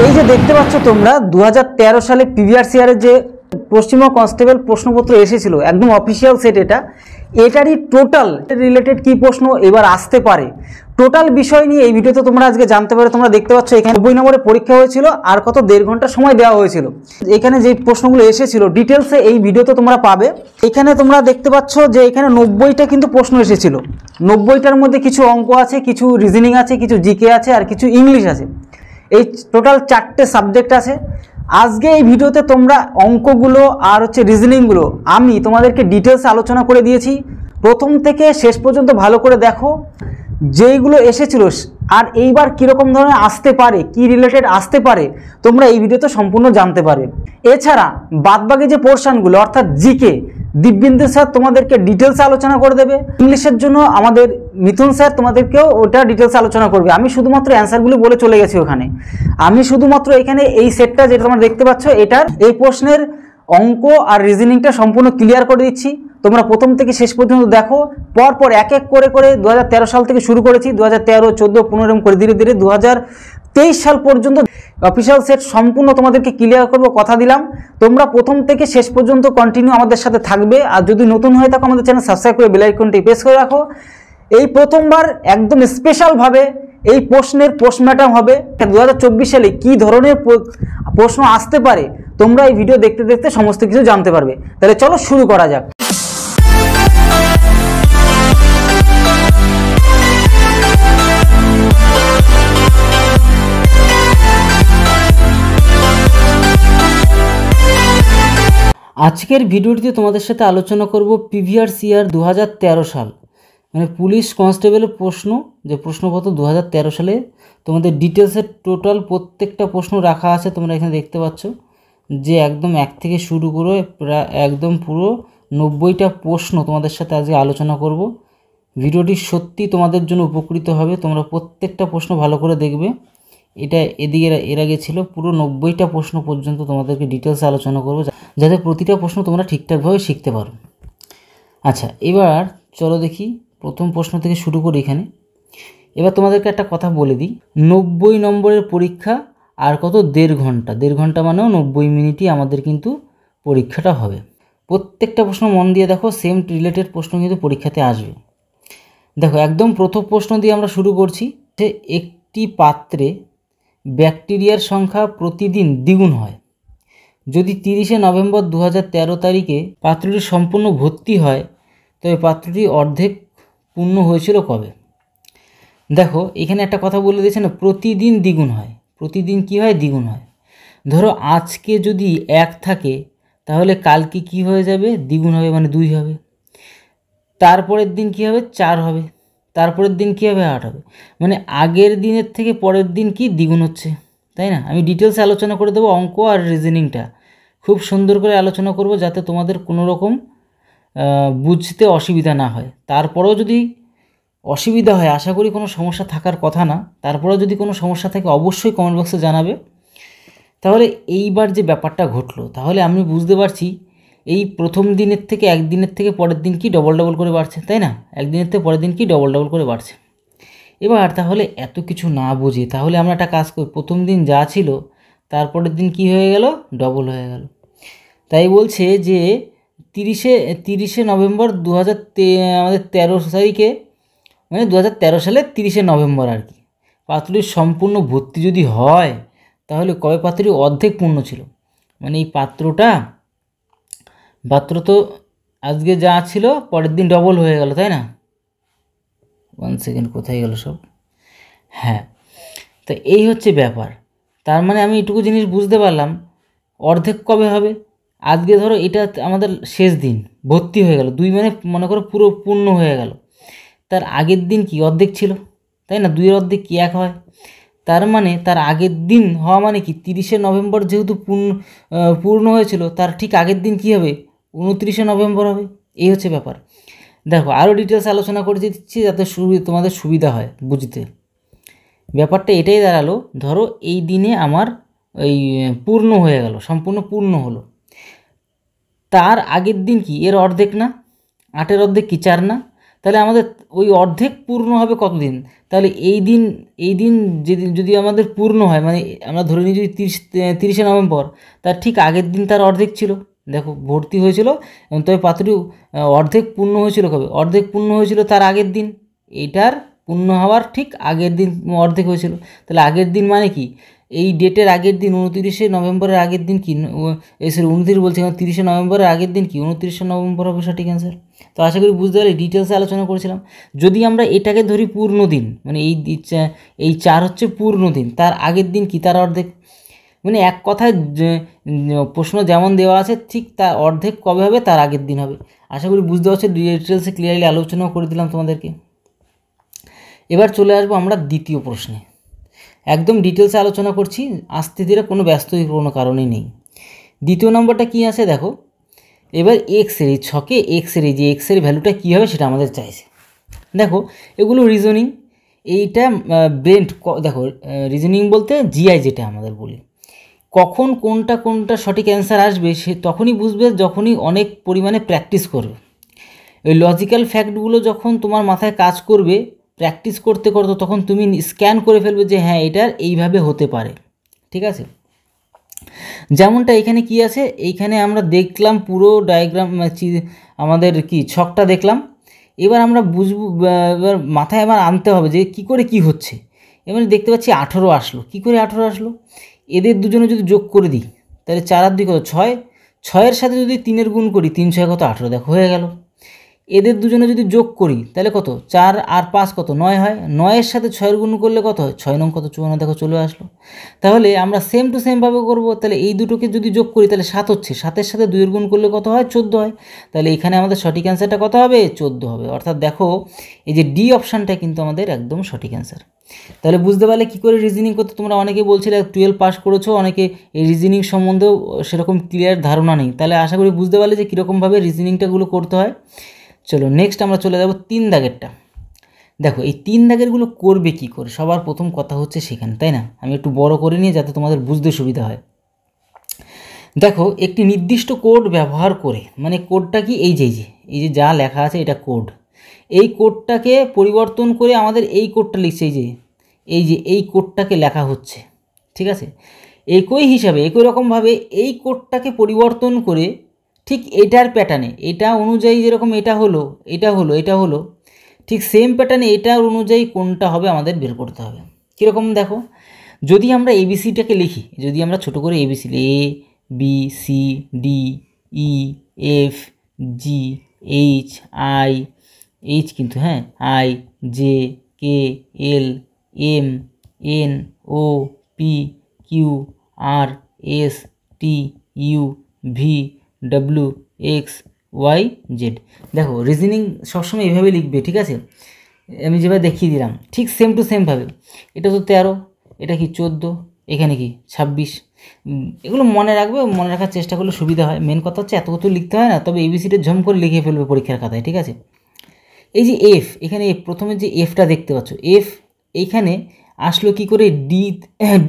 এই যে দেখতে পাচ্ছ তোমরা 2013 সালে পিভিআরসিআর এর যে পশ্চিমবঙ্গ কনস্টেবল প্রশ্নপত্র এসেছিল, একদম অফিসিয়াল সেট, এটারই টোটাল রিলেটেড কি প্রশ্ন এবার আসতে পারে, টোটাল বিষয় নিয়ে এই ভিডিওতে তোমরা আজকে জানতে পারো। তোমরা দেখতে পাচ্ছ এখানে 90 নম্বরের পরীক্ষা হয়েছিল আর কত 1.5 ঘন্টা সময় দেওয়া হয়েছিল। এখানে যে প্রশ্নগুলো এসেছিল ডিটেলসে এই ভিডিওতে তোমরা পাবে। এখানে তোমরা দেখতে পাচ্ছ যে এখানে 90টা কিন্তু প্রশ্ন এসেছিল। 90টার মধ্যে কিছু অঙ্ক আছে, কিছু রিজনিং আছে, কিছু জিকে আছে আর কিছু ইংলিশ আছে। এই টোটাল 4টে সাবজেক্ট আছে। আজকে এই ভিডিওতে তোমরা অঙ্কগুলো আর রিজনিংগুলো আমি তোমাদেরকে ডিটেলস আলোচনা করে দিয়েছি। প্রথম থেকে শেষ পর্যন্ত ভালো করে দেখো, যেইগুলো এসেছিল আর এইবার কীরকম ধরনের আসতে পারে, কি রিলেটেড আসতে পারে, তোমরা এই ভিডিওতে সম্পূর্ণ জানতে পারবে। এছাড়া বাদবাকি যে পোর্শনগুলো অর্থাৎ জিকে, দিব্যেন্দু স্যার তোমাদেরকে ডিটেলস আলোচনা করে দেবে। ইংলিশের জন্য আমাদের মিথুন স্যার তোমাদেরকেও ওটা ডিটেলস আলোচনা করবে। আমি শুধুমাত্র অ্যান্সারগুলো বলে চলে গেছি ওখানে। আমি শুধুমাত্র এখানে এই সেটটা যেটা তোমরা দেখতে পাচ্ছ এটার এই প্রশ্নের অঙ্ক আর রিজনিংটা সম্পূর্ণ ক্লিয়ার করে দিচ্ছি। তোমরা প্রথম থেকে শেষ পর্যন্ত দেখো। পরপর এক এক করে 2013 সাল থেকে শুরু করেছি, 2013, 14, 15 করে ধীরে ধীরে 2023 সাল পর্যন্ত অফিসিয়াল সেট সম্পূর্ণ তোমাদেরকে ক্লিয়ার করবো, কথা দিলাম। তোমরা প্রথম থেকে শেষ পর্যন্ত কন্টিনিউ আমাদের সাথে থাকবে। আর যদি নতুন হয়ে থাকো আমাদের চ্যানেল সাবস্ক্রাইব করে বেল আইকনটি প্রেস করে রাখো। এই প্রথমবার একদম স্পেশালভাবে এই প্রশ্নের পোস্টমর্টম হবে। 2024 সালে কী ধরনের প্রশ্ন আসতে পারে তোমরা এই ভিডিও দেখতে দেখতে সমস্ত কিছু জানতে পারবে। তাহলে চলো শুরু করা যাক। আজকের ভিডিওটিতে তোমাদের সাথে আলোচনা করব পিভিআরসিআর 2013 সাল, মানে পুলিশ কনস্টেবলের প্রশ্ন, যে প্রশ্নপত্র 2013 সালে তোমাদের ডিটেলসের টোটাল প্রত্যেকটা প্রশ্ন রাখা আছে। তোমরা এখানে দেখতে পাচ্ছ যে একদম এক থেকে শুরু করে প্রায় একদম পুরো 90টা প্রশ্ন তোমাদের সাথে আজকে আলোচনা করব। ভিডিওটি সত্যি তোমাদের জন্য উপকৃত হবে। তোমরা প্রত্যেকটা প্রশ্ন ভালো করে দেখবে। এটা এদিকে এর আগে ছিল পুরো 90টা প্রশ্ন পর্যন্ত তোমাদেরকে ডিটেলসে আলোচনা করবো, যাতে প্রতিটা প্রশ্ন তোমরা ঠিকঠাকভাবে শিখতে পারো। আচ্ছা, এবার চলো দেখি প্রথম প্রশ্ন থেকে শুরু করি। এখানে এবার তোমাদেরকে একটা কথা বলে দিই, 90 নম্বরের পরীক্ষা আর কত 1.5 ঘন্টা, 1.5 ঘন্টা মানেও 90 মিনিটই আমাদের কিন্তু পরীক্ষাটা হবে। প্রত্যেকটা প্রশ্ন মন দিয়ে দেখো, সেম রিলেটেড প্রশ্ন কিন্তু পরীক্ষাতে আসবে। দেখো একদম প্রথম প্রশ্ন দিয়ে আমরা শুরু করছি যে একটি পাত্রে ব্যাকটেরিয়ার সংখ্যা প্রতিদিন দ্বিগুণ হয় যদি 30শে নভেম্বর 2013 তারিখে পাত্রটি সম্পূর্ণ ভর্তি হয়, তবে পাত্রটি অর্ধেক পূর্ণ হয়েছিল কবে? দেখো এখানে একটা কথা বলে দিয়েছে না, প্রতিদিন দ্বিগুণ হয়। প্রতিদিন কি হয়? দ্বিগুণ হয়। ধরো আজকে যদি 1 থাকে তাহলে কালকে কি হয়ে যাবে? দ্বিগুণ হবে, মানে 2 হবে। তারপরের দিন কি হবে? 4 হবে। তারপরের দিন কি হবে? 8 হবে। মানে আগের দিনের থেকে পরের দিন কি দ্বিগুণ হচ্ছে, তাই না? আমি ডিটেলসে আলোচনা করে দেবো। অঙ্ক আর রিজনিংটা খুব সুন্দর করে আলোচনা করব, যাতে তোমাদের কোনো রকম বুঝতে অসুবিধা না হয়। তারপরেও যদি অসুবিধা হয়, আশা করি কোনো সমস্যা থাকার কথা না, তারপরেও যদি কোনো সমস্যা থাকে অবশ্যই কমেন্ট বক্সে জানাবে। তাহলে এইবার যে ব্যাপারটা ঘটলো, তাহলে আমি বুঝতে পারছি এই প্রথম দিনের থেকে একদিনের থেকে পরের দিন কি ডবল ডবল করে বাড়ছে, তাই না? একদিনের থেকে পরের দিন কি ডবল ডবল করে বাড়ছে। এবার তাহলে এত কিছু না বুঝে তাহলে আমরা একটা কাজ করি, প্রথম দিন যা ছিল তারপরের দিন কি হয়ে গেল? ডবল হয়ে গেল। তাই বলছে যে 30শে নভেম্বর 2013 তারিখে, মানে 2013 সালের 30শে নভেম্বর আর কি, পাত্রটির সম্পূর্ণ ভর্তি যদি হয় তাহলে কবে পাত্রটি অর্ধেক পূর্ণ ছিল? মানে এই পাত্র তো আজকে যা ছিল পরের দিন ডবল হয়ে গেল, তাই না? 1 সেকেন্ড, কোথায় গেল সব? হ্যাঁ, তো এই হচ্ছে ব্যাপার। তার মানে আমি এটুকু জিনিস বুঝতে পারলাম, অর্ধেক কবে হবে? আজকে ধরো এটা আমাদের শেষ দিন, ভর্তি হয়ে গেল 2, মানে মনে করো পুরো পূর্ণ হয়ে গেল। তার আগের দিন কি অর্ধেক ছিল, তাই না? 2 এর অর্ধেক কি 1 হয়? তার মানে তার আগের দিন হওয়া মানে কি 30শে নভেম্বর যেহেতু পূর্ণ হয়েছিল, তার ঠিক আগের দিন কি হবে? 29শে নভেম্বর হবে। এই হচ্ছে ব্যাপার। দেখো আরও ডিটেলস আলোচনা করে দিচ্ছি যাতে তোমাদের সুবিধা হয় বুঝতে। ব্যাপারটা এটাই দাঁড়ালো, ধরো এই দিনে আমার এই পূর্ণ হয়ে গেল, সম্পূর্ণ পূর্ণ হলো। তার আগের দিন কি এর অর্ধেক না? 8-এর অর্ধেক কি 4 না? তাহলে আমাদের ওই অর্ধেক পূর্ণ হবে কতদিন? তাহলে এই দিন যদি আমাদের পূর্ণ হয়, মানে আমরা ধরে নিই যদি 30শে নভেম্বর, তার ঠিক আগের দিন তার অর্ধেক ছিল। দেখো ভর্তি হয়েছিল এবং তবে পাত্রটি অর্ধেক পূর্ণ হয়েছিল কবে? অর্ধেক পূর্ণ হয়েছিল তার আগের দিন। এইটার পূর্ণ হওয়ার ঠিক আগের দিন অর্ধেক হয়েছিল। তাহলে আগের দিন মানে কি? এই ডেটের আগের দিন 29শে নভেম্বরের আগের দিন কি? সরি 29 বলছি, 30শে নভেম্বরের আগের দিন কি? 29শে নভেম্বর হবে সঠিক অ্যান্সার। তো আশা করি বুঝতে পারলে, ডিটেলসে আলোচনা করেছিলাম। যদি আমরা এটাকে ধরি পূর্ণ দিন, মানে এই 4 হচ্ছে পূর্ণ দিন, তার আগের দিন কি? তার অর্ধেক। মানে এক কথায় প্রশ্ন যেমন দেওয়া আছে ঠিক তার অর্ধেক কবে হবে? তার আগের দিন হবে। আশা করি বুঝতে পারছো, ডিটেলসে ক্লিয়ারলি আলোচনাও করে দিলাম তোমাদেরকে। এবার চলে আসবো আমরা দ্বিতীয় প্রশ্নে। একদম ডিটেলসে আলোচনা করছি, আস্তে ধীরে, কোনো ব্যস্ত কোনো কারণই নেই। দ্বিতীয় নম্বরটা কি আছে দেখো। এবার এক্সের এই ছকে এক্সের এই যে এক্সের ভ্যালুটা কী হবে সেটা আমাদের চাইছে। দেখো এগুলো রিজনিং, এইটা ব্রেন, দেখো রিজনিং বলতে জিআই যেটা আমাদের বলি, কখন কোনটা সঠিক অ্যান্সার আসবে সে তখনই বুঝবে যখনই অনেক পরিমাণে প্র্যাকটিস করবে। ওই লজিক্যাল ফ্যাক্টগুলো যখন তোমার মাথায় কাজ করবে প্র্যাকটিস করতে করতে, তখন তুমি স্ক্যান করে ফেলবে যে হ্যাঁ এটার এইভাবে হতে পারে। ঠিক আছে, যেমনটা এখানে কি আছে, এইখানে আমরা দেখলাম পুরো ডায়াগ্রাম, আমাদের কি ছকটা দেখলাম। এবার আমরা বুঝবো, এবার মাথায় আবার আনতে হবে যে কি করে কি হচ্ছে। এবার দেখতে পাচ্ছি 18 আসলো। কি করে 18 আসলো? এদের দুজনে যদি যোগ করে দিই তাহলে 4 আর 2 কত? 6। 6-এর সাথে যদি 3-এর গুণ করি, 3 6 কত? 18। দেখো হয়ে গেল। এদের দুজনে যদি যোগ করি তাহলে কত? 4 আর 5 কত? 9 হয়। 9-এর সাথে 6-এর গুণ করলে কত হয়? 6 9 কত? 54। দেখো চলে আসলো। তাহলে আমরা সেম টু সেমভাবে করবো। তাহলে এই দুটোকে যদি যোগ করি তাহলে 7 হচ্ছে, 7-এর সাথে 2-এর গুণ করলে কত হয়? 14 হয়। তাহলে এখানে আমাদের সঠিক অ্যান্সারটা কত হবে? 14 হবে। অর্থাৎ দেখো এই যে ডি অপশানটা কিন্তু আমাদের একদম সঠিক অ্যান্সার। তাহলে বুঝতে পারলে কী করে রিজনিং করতে। তোমরা অনেকে বলছিলে 12 পাস করেছো, অনেকে এই রিজনিং সম্বন্ধেও সেরকম ক্লিয়ার ধারণা নেই। তাহলে আশা করি বুঝতে পারলে যে কীরকমভাবে রিজনিংটাগুলো করতে হয়। চলো নেক্সট আমরা চলে যাব 3 দাগেরটা। দেখো এই 3 দাগেরগুলো করবে কি করে, সবার প্রথম কথা হচ্ছে সেখানে, তাই না? আমি একটু বড় করে নিয়ে যাতে তোমাদের বুঝতে সুবিধা হয়। দেখো একটি নির্দিষ্ট কোড ব্যবহার করে, মানে কোডটা কি? এই যে যা লেখা আছে এটা কোড। এই কোডটাকে পরিবর্তন করে আমাদের এই কোডটা লিখছে, এই কোডটাকে লেখা হচ্ছে। ঠিক আছে, একই হিসাবে একই রকমভাবে এই কোডটাকে পরিবর্তন করে ঠিক এটার প্যাটার্নে, এটা অনুযায়ী যেরকম এটা হলো ঠিক সেম প্যাটার্নে এটার অনুযায়ী কোনটা হবে আমাদের বের করতে হবে। কীরকম দেখো, যদি আমরা এবিসিটাকে লিখি, যদি আমরা ছোটো করে ABC, A B C D E F G H I, H কিন্তু হ্যাঁ, I J K L M N O P Q R S T U V W X Y Z. দেখো রিজনিং সবসময় এইভাবে লিখবে। ঠিক আছে, আমি যেভাবে দেখিয়ে দিলাম ঠিক সেম টু সেমভাবে। এটা তো 13, এটা কি 14, এখানে কি 26। এগুলো মনে রাখবে, মনে রাখার চেষ্টা করলে সুবিধা হয়। মেন কথা হচ্ছে এত কিছু লিখতে হয় না, তবে এবিসিটা ঝম করে লিখে ফেলবে পরীক্ষার খাতায়। ঠিক আছে, এই যে এফ, এখানে প্রথমে যে এফটা দেখতে পাচ্ছ, এফ এইখানে আসলো কি করে?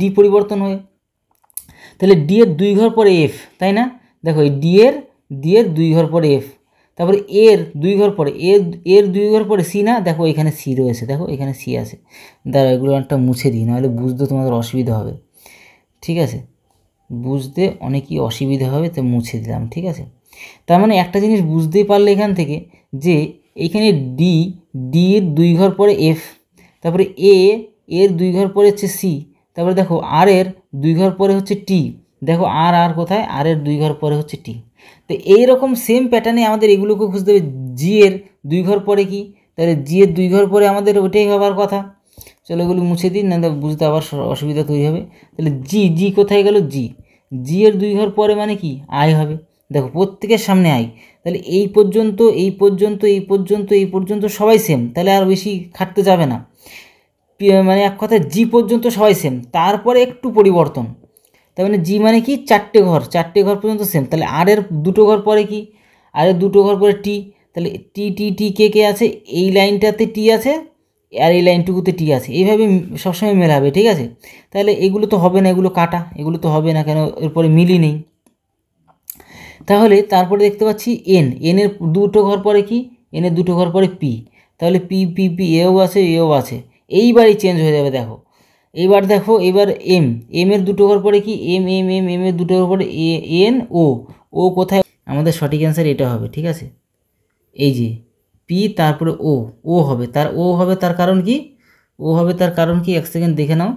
ডি পরিবর্তন হয়ে। তাহলে ডি এর 2 ঘর পরে এফ, তাই না? দেখো এই ডি এর 2 ঘর পরে এফ, তারপরে এর 2 ঘর পরে এর 2 ঘর পরে সি না? দেখো এখানে সি রয়েছে, দেখো এখানে সি আছে। দাঁড়াও এগুলো একটা মুছে দিই, নাহলে বুঝতে তোমাদের অসুবিধা হবে। ঠিক আছে, বুঝতে অনেকই অসুবিধা হবে, তো মুছে দিলাম। ঠিক আছে, তার মানে একটা জিনিস বুঝতেই পারলে এখান থেকে যে এইখানে ডি এর 2 ঘর পরে এফ, তারপরে এর 2 ঘর পরে হচ্ছে সি, তারপরে দেখো আর এর 2 ঘর পরে হচ্ছে টি। দেখো আর কোথায়? আর এর 2 ঘর পরে হচ্ছে টি। তো এইরকম সেম প্যাটার্নে আমাদের এগুলোকে খুঁজতে হবে। জি এর 2 ঘর পরে কি? তাহলে জি এর 2 ঘর পরে আমাদের ওটাই হবার কথা। চলো এগুলো মুছে দিন, না বুঝতে আবার অসুবিধা তৈরি হবে। তাহলে জি কোথায় গেল? জি এর 2 ঘর পরে মানে কি? আই হবে। দেখো প্রত্যেকের সামনে আই। তাহলে এই পর্যন্ত সবাই সেম, তাহলে আর বেশি খাটতে যাবে না। মানে এক কথায় জি পর্যন্ত সবাই সেম, তারপরে একটু পরিবর্তন। তার মানে জি মানে কি? 4টে ঘর পর্যন্ত সেম। তাহলে আর এর 2টো ঘর পরে কি? আর এর 2টো ঘর পরে টি। তাহলে টি কে আছে? এই লাইনটাতে টি আছে আর এই লাইনটুকুতে টি আছে, এইভাবে সবসময় মেলাবে। ঠিক আছে, তাহলে এগুলো তো হবে না, এগুলো কাটা, এগুলো তো হবে না, কেন? এরপরে মিলই নেই। তাহলে তারপরে দেখতে পাচ্ছি এন এর 2টো ঘর পরে কি? এনের 2টো ঘর পরে পি। তাহলে পি পি পি এও আছে এও আছে, এইবারই চেঞ্জ হয়ে যাবে। দেখো এইবার দেখো, এবার এম, এম এর দুটো ঘর পরে কি এম এম এম এম এর দুটো ঘর পরে এন ও, ও কোথায়? আমাদের সঠিক অ্যান্সার এটা হবে, ঠিক আছে। এই যে পি তারপরে ও, ও হবে তার, ও হবে তার কারণ কি, ও হবে তার কারণ কি, এক সেকেন্ড দেখে নাও।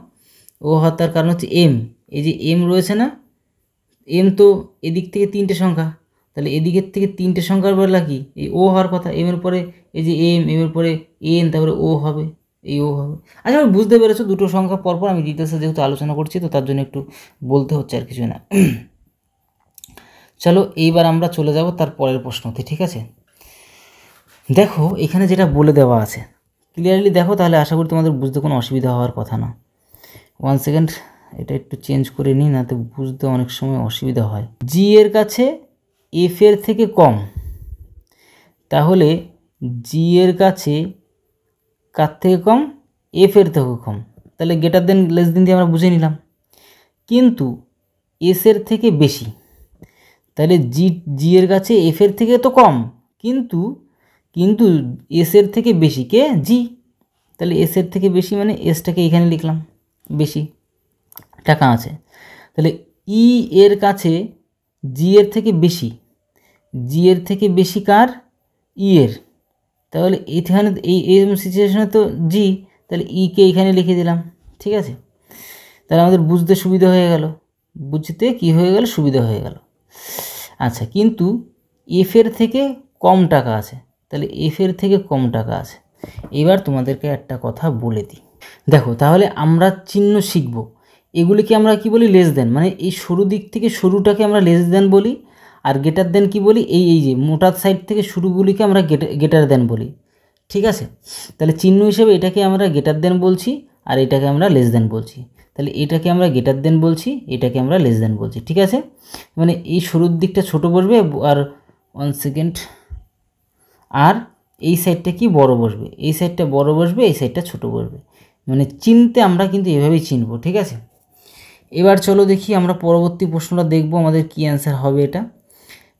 ও হওয়ার তার কারণ হচ্ছে এম, এই যে এম রয়েছে না, এম তো এদিক থেকে তিনটে সংখ্যা, তাহলে এদিকের থেকে তিনটে সংখ্যার বেলা কি এই ও হওয়ার কথা, এম এর পরে এই যে এম, এম এর পরে এন, তারপরে ও হবে, এই ও হবে। আচ্ছা আমি বুঝতে পেরেছো, দুটো সংখ্যা পরপর আমি ডিটেলসে যেহেতু আলোচনা করছি তো তার জন্য একটু বলতে হচ্ছে, আর কিছু না। চলো এইবার আমরা চলে যাব তার পরের প্রশ্নতে, ঠিক আছে। দেখো এখানে যেটা বলে দেওয়া আছে ক্লিয়ারলি দেখো, তাহলে আশা করি তোমাদের বুঝতে কোনো অসুবিধা হওয়ার কথা না। 1 সেকেন্ড, এটা একটু চেঞ্জ করে নিই, না তো বুঝতে অনেক সময় অসুবিধা হয়। জি এর কাছে এফ এর থেকে কম, তাহলে জি এর কাছে কার থেকে কম, এফ এর থেকে কম, তাহলে গ্রেটার দেন লেস দেন দিয়ে আমরা বুঝে নিলাম। কিন্তু এস এর থেকে বেশি, তাহলে জি এর কাছে এফ এর থেকে তো কম, কিন্তু কিন্তু এস এর থেকে বেশি কে, জি। তাহলে এস এর থেকে বেশি মানে এসটাকে এখানে লিখলাম বেশি টাকা আছে। তাহলে ই এর কাছে জি এর থেকে বেশি, জি এর থেকে বেশি কার, ই এর। তাহলে এখানে এই সিচুয়েশনে তো জি, তাহলে ইকে এখানে লিখে দিলাম, ঠিক আছে। তাহলে আমাদের বুঝতে সুবিধা হয়ে গেল, বুঝতে কি হয়ে গেল, সুবিধা হয়ে গেল। আচ্ছা কিন্তু এফ এর থেকে কম টাকা আছে, তাহলে এফ এর থেকে কম টাকা আছে। এবার তোমাদেরকে একটা কথা বলে দিই, দেখো তাহলে আমরা চিহ্ন শিখব, এগুলিকে আমরা কি বলি, লেস দেন, মানে এই সরু দিক থেকে সরুটাকে আমরা লেস দেন বলি, আর গেটার দেন কি বলি, এই যে মোটার সাইড থেকে শুরুগুলিকে আমরা গেটার দেন বলি, ঠিক আছে। তাহলে চিহ্ন হিসেবে এটাকে আমরা গেটার দেন বলছি, আর এটাকে আমরা লেস দেন বলছি। তাহলে এটাকে আমরা গেটার দেন বলছি, এটাকে আমরা লেস দেন বলছি, ঠিক আছে। মানে এই শুরুর দিকটা ছোট বসবে, আর 1 সেকেন্ড, আর এই সাইডটা কি বড় বসবে, এই সাইডটা বড় বসবে, এই সাইডটা ছোট বসবে, মানে চিনতে আমরা কিন্তু এভাবেই চিনব, ঠিক আছে। এবার চলো দেখি আমরা পরবর্তী প্রশ্নটা দেখব, আমাদের কি অ্যান্সার হবে। এটা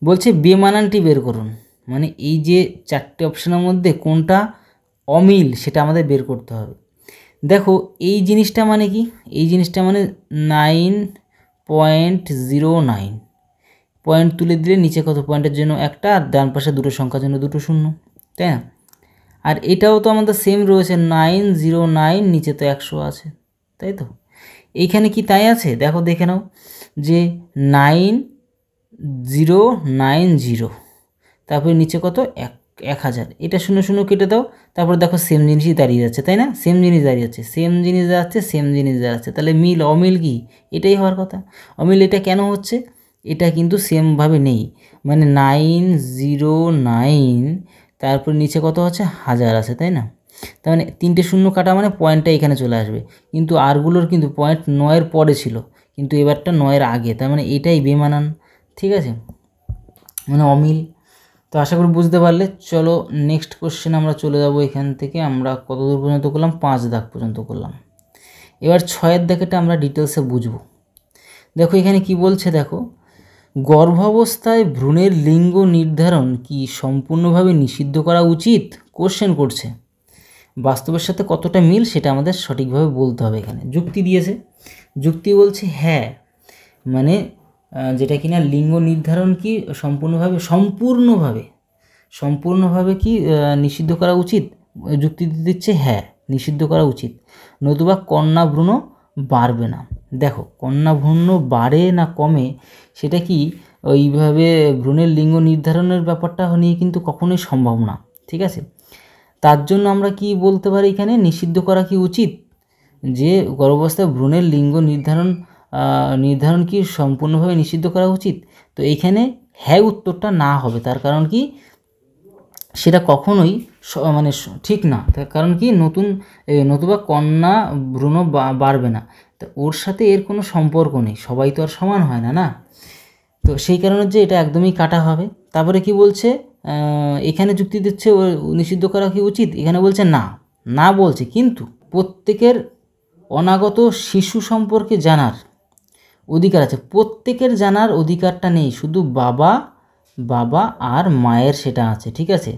বলছে বেমানানটি বের করুন, মানে এই যে চারটে অপশানের মধ্যে কোনটা অমিল সেটা আমাদের বের করতে হবে। দেখো এই জিনিসটা মানে কি, এই জিনিসটা মানে 9.09, পয়েন্ট তুলে দিলে নিচে কত পয়েন্টের জন্য একটা, আর ডান পাশে দুটো সংখ্যার জন্য দুটো শূন্য, তাই না। আর এটাও তো আমাদের সেম রয়েছে 909, নিচে তো 100 আছে, তাই তো। এইখানে কি তাই আছে, দেখো দেখে নাও যে 9090, তারপরে নিচে কত 1000, এটা 00 কেটে দাও, তারপর দেখো সেম জিনিসই দাঁড়িয়ে যাচ্ছে, তাই না, সেম জিনিস দাঁড়িয়ে যাচ্ছে, সেম জিনিস দাঁড়াচ্ছে, সেম জিনিস দাঁড়াচ্ছে। তাহলে মিল অমিল কি, এটাই হওয়ার কথা। অমিল এটা কেন হচ্ছে, এটা কিন্তু সেমভাবে নেই, মানে 909, তারপর নিচে কত আছে 1000 আছে, তাই না। তার মানে তিনটে শূন্য কাটা মানে পয়েন্টটা এখানে চলে আসবে, কিন্তু আরগুলোর কিন্তু পয়েন্ট 9-এর পরে ছিল, কিন্তু এবারটা 9-এর আগে, তার মানে এটাই বেমানান, ঠিক আছে, মানে অমিল। তো আশা করি বুঝতে পারলে। চলো নেক্সট কোশ্চেন আমরা চলে যাব। এখান থেকে আমরা কত দূর পর্যন্ত করলাম, 5 দাগ পর্যন্ত করলাম। এবার 6-এর দাগেটা আমরা ডিটেলসে বুঝবো। দেখো এখানে কি বলছে, দেখো গর্ভাবস্থায় ভ্রূণের লিঙ্গ নির্ধারণ কি সম্পূর্ণভাবে নিষিদ্ধ করা উচিত, কোশ্চেন করছে। বাস্তবের সাথে কতটা মিল সেটা আমাদের সঠিকভাবে বলতে হবে। এখানে যুক্তি দিয়েছে, যুক্তি বলছে হ্যাঁ, মানে যেটা কিনা লিঙ্গ নির্ধারণ কি সম্পূর্ণভাবে কি নিষিদ্ধ করা উচিত, যুক্তি দিচ্ছে হ্যাঁ নিষিদ্ধ করা উচিত, নতুবা কন্যা ভ্রূণ বাড়বে না। দেখো কন্যা ভ্রূণ বাড়ে না কমে সেটা কি ওইভাবে ভ্রূণের লিঙ্গ নির্ধারণের ব্যাপারটা নিয়ে কিন্তু কখনোই সম্ভব না, ঠিক আছে। তার জন্য আমরা কি বলতে পারি, এখানে নিষিদ্ধ করা কি উচিত, যে গর্ভাবস্থায় ভ্রূণের লিঙ্গ নির্ধারণ কি সম্পূর্ণভাবে নিষিদ্ধ করা উচিত। তো এইখানে হ্যাঁ উত্তরটা না হবে, তার কারণ কি সেটা কখনোই মানে ঠিক না, তার কারণ কি নতুবা কন্যা ভ্রূণ বাড়বে না, তো ওর সাথে এর কোনো সম্পর্ক নেই, সবাই তো আর সমান হয় না, না। তো সেই কারণে যে এটা একদমই কাটা হবে। তারপরে কি বলছে, এখানে যুক্তি দিচ্ছে নিষিদ্ধ করা কি উচিত, এখানে বলছে না বলছে, কিন্তু প্রত্যেকের অনাগত শিশু সম্পর্কে জানার অধিকার আছে, প্রত্যেকের জানার অধিকারটা নেই, শুধু বাবা আর মায়ের সেটা আছে, ঠিক আছে।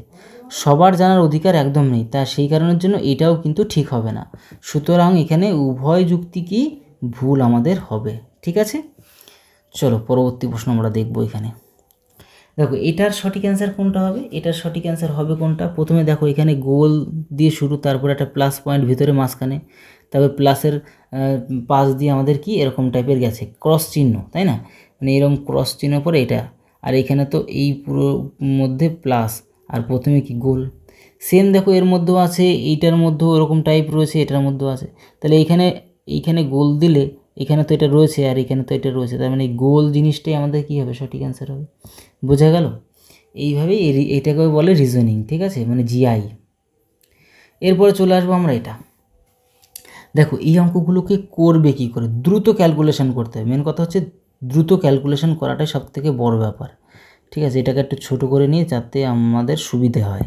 সবার জানার অধিকার একদম নেই, তা সেই কারণের জন্য এটাও কিন্তু ঠিক হবে না। সুতরাং এখানে উভয় যুক্তি কি ভুল আমাদের হবে। ঠিক আছে, চলো পরবর্তী প্রশ্ন আমরা দেখব। এখানে দেখো এটার সঠিক অ্যান্সার কোনটা হবে, এটার সঠিক অ্যান্সার হবে কোনটা। প্রথমে দেখো এখানে গোল দিয়ে শুরু, তারপর একটা প্লাস পয়েন্ট ভিতরে মাঝখানে, তারপর প্লাসের পাশ দিয়ে আমাদের কি এরকম টাইপের গেছে ক্রস চিহ্ন, তাই না, মানে এরকম ক্রস চিহ্ন পরে এটা, আর এখানে তো এই পুরো মধ্যে প্লাস, আর প্রথমে কি গোল। সেম দেখো এর মধ্যেও আছে, এইটার মধ্যেও এরকম টাইপ রয়েছে, এটার মধ্যেও আছে। তাহলে এইখানে গোল দিলে এখানে তো এটা রয়েছে আর এখানে তো এটা রয়েছে, তার মানে এই গোল জিনিসটাই আমাদের কি হবে, সঠিক অ্যান্সার হবে। বোঝা গেল? এইভাবেই এটাকে বলে রিজনিং। ঠিক আছে, মানে জিআই। এরপরে চলে আসবো আমরা এটা। দেখো এই অঙ্কগুলোকে করবে কি করে, দ্রুত ক্যালকুলেশন করতে হবে। মেন কথা হচ্ছে দ্রুত ক্যালকুলেশন করাটাই সবথেকে বড় ব্যাপার। ঠিক আছে, এটাকে একটু ছোট করে নিয়ে যাতে আমাদের সুবিধে হয়।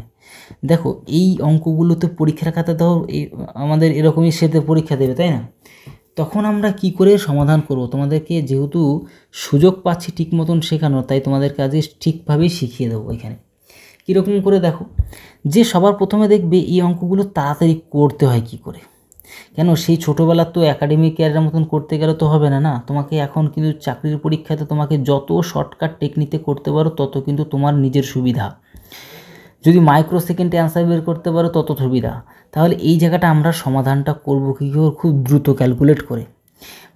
দেখো এই অঙ্কগুলোতে পরীক্ষার খাতাতেও আমাদের এরকমই সেতে পরীক্ষা দেবে, তাই না? তখন আমরা কি করে সমাধান করব, তোমাদেরকে যেহেতু সুযোগ পাচ্ছি ঠিক মতন শেখানোর, তাই তোমাদেরকে আজকে ঠিকভাবেই শিখিয়ে দেবো। এখানে কীরকম করে দেখো, যে সবার প্রথমে দেখবে এই অঙ্কগুলো তাড়াতাড়ি করতে হয় কি করে। কেন, সেই ছোটোবেলার তো একাডেমিক ইয়ারের মতন করতে গেলে তো হবে না, না, তোমাকে এখন কিন্তু চাকরির পরীক্ষাতে তোমাকে যত শর্টকাট টেকনিকে করতে পারো তত কিন্তু তোমার নিজের সুবিধা। যদি মাইক্রো সেকেন্ডে অ্যান্সার বের করতে পারো তত সুবিধা। তাহলে এই জায়গাটা আমরা সমাধানটা করবো কী করে, খুব দ্রুত ক্যালকুলেট করে।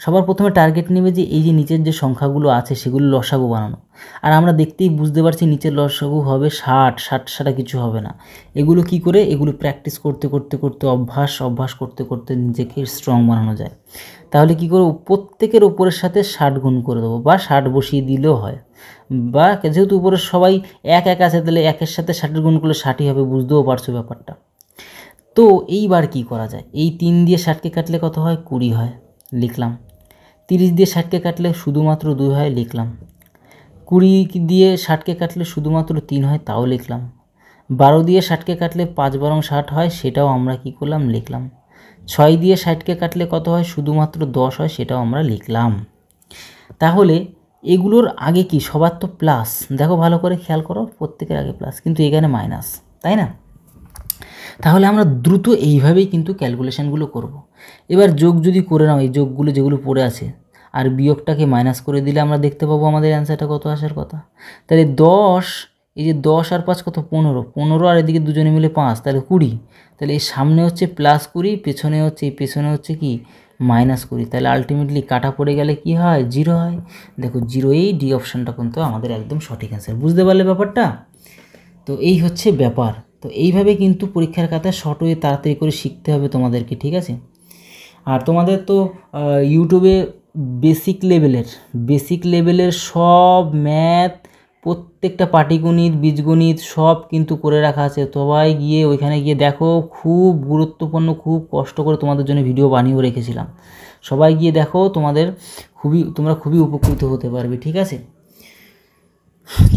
সবার প্রথমে টার্গেট নেবে যে এই যে নিচের যে সংখ্যাগুলো আছে সেগুলো লসাগু বানানো। আর আমরা দেখতেই বুঝতে পারছি নিচের লসাগু হবে 60 ছাড়া কিছু হবে না। এগুলো কি করে, এগুলো প্র্যাকটিস করতে করতে করতে অভ্যাস করতে করতে নিজেকে স্ট্রং বানানো যায়। তাহলে কি করবো, প্রত্যেকের উপরের সাথে 60 গুণ করে দেবো, বা 60 বসিয়ে দিলেও হয়। বা যেহেতু উপরে সবাই এক আছে, তাহলে একের সাথে 60 গুণ করলে 60ই হবে, বুঝতেও পারছো ব্যাপারটা। তো এইবার কি করা যায়, এই 3 দিয়ে 60কে কাটলে কত হয়, 20 হয়, লিখলাম। 30 দিয়ে 60কে কাটলে শুধুমাত্র 2 হয়, লিখলাম। 20 দিয়ে 60কে কাটলে শুধুমাত্র 3 হয়, তাও লিখলাম। 12 দিয়ে 60কে কাটলে 5 বারং 60 হয়, সেটাও আমরা কি করলাম, লিখলাম। 6 দিয়ে 60কে কাটলে কত হয়, শুধুমাত্র 10 হয়, সেটাও আমরা লিখলাম। তাহলে এগুলোর আগে কি, সবার তো প্লাস, দেখো ভালো করে খেয়াল করো, প্রত্যেকের আগে প্লাস, কিন্তু এখানে মাইনাস, তাই না? তাহলে আমরা দ্রুত এইভাবেই কিন্তু ক্যালকুলেশানগুলো করব। এবার যোগ যদি করে নাও, এই যোগগুলো যেগুলো পড়ে আছে, আর বিয়োগটাকে মাইনাস করে দিলে আমরা দেখতে পাবো আমাদের অ্যান্সারটা কত আসার কথা। তাহলে 10, এই যে 10 আর 5 কত, 15 আর এদিকে দুজনে মিলে 5, তাহলে 20। তাহলে এই সামনে হচ্ছে +20, পেছনে হচ্ছে কি -20। তাহলে আলটিমেটলি কাটা পড়ে গেলে কি হয়, 0 হয়। দেখো 0, এই ডি অপশানটা কিন্তু আমাদের একদম সঠিক অ্যান্সার। বুঝতে পারলে ব্যাপারটা? তো এই হচ্ছে ব্যাপার। তো এইভাবে কিন্তু পরীক্ষার খাতায় শর্ট ওয়ে তাড়াতাড়ি করে শিখতে হবে তোমাদেরকে। ঠিক আছে, আর তোমাদের তো ইউটিউবে বেসিক লেভেলের সব ম্যাথ, প্রত্যেকটা পাটিগণিত, বীজগণিত সব কিন্তু করে রাখা আছে। সবাই গিয়ে ওইখানে গিয়ে দেখো, খুব গুরুত্বপূর্ণ, খুব কষ্ট করে তোমাদের জন্য ভিডিও বানিয়েও রেখেছিলাম। সবাই গিয়ে দেখো, তোমরা খুবই উপকৃত হতে পারবে। ঠিক আছে,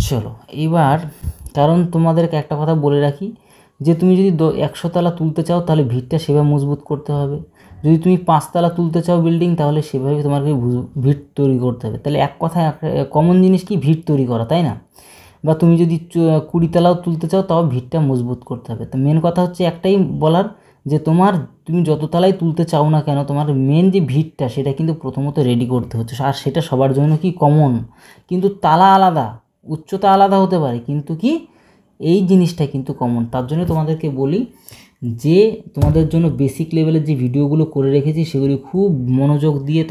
চলো এবার, কারণ তোমাদেরকে একটা কথা বলে রাখি, যে তুমি যদি 100 তলা তুলতে চাও তাহলে ভিতটা সেভাবে মজবুত করতে হবে। যদি তুমি 5 তলা তুলতে চাও বিল্ডিং, তাহলে সেভাবে তোমাকে ভিত তৈরি করতে হবে। তাহলে এক কথায় কমন জিনিস কি, ভিত তৈরি করা, তাই না? বা তুমি যদি 20 তলাও তুলতে চাও তাও ভিতটা মজবুত করতে হবে। তো মেন কথা হচ্ছে একটাই বলার, যে তুমি যত তলায় তুলতে চাও না কেন, তোমার মেন যে ভিতটা সেটা কিন্তু প্রথমত রেডি করতে হচ্ছে। আর সেটা সবার জন্য কি কমন, কিন্তু তালা আলাদা, উচ্চতা আলাদা হতে পারে, কিন্তু কি এই জিনিসটা কিন্তু কমন। তার জন্য তোমাদেরকে বলি যে তোমাদের জন্য বেসিক লেভেলের যে ভিডিওগুলো করে রেখেছি সেগুলি খুব মনোযোগ দিয়ে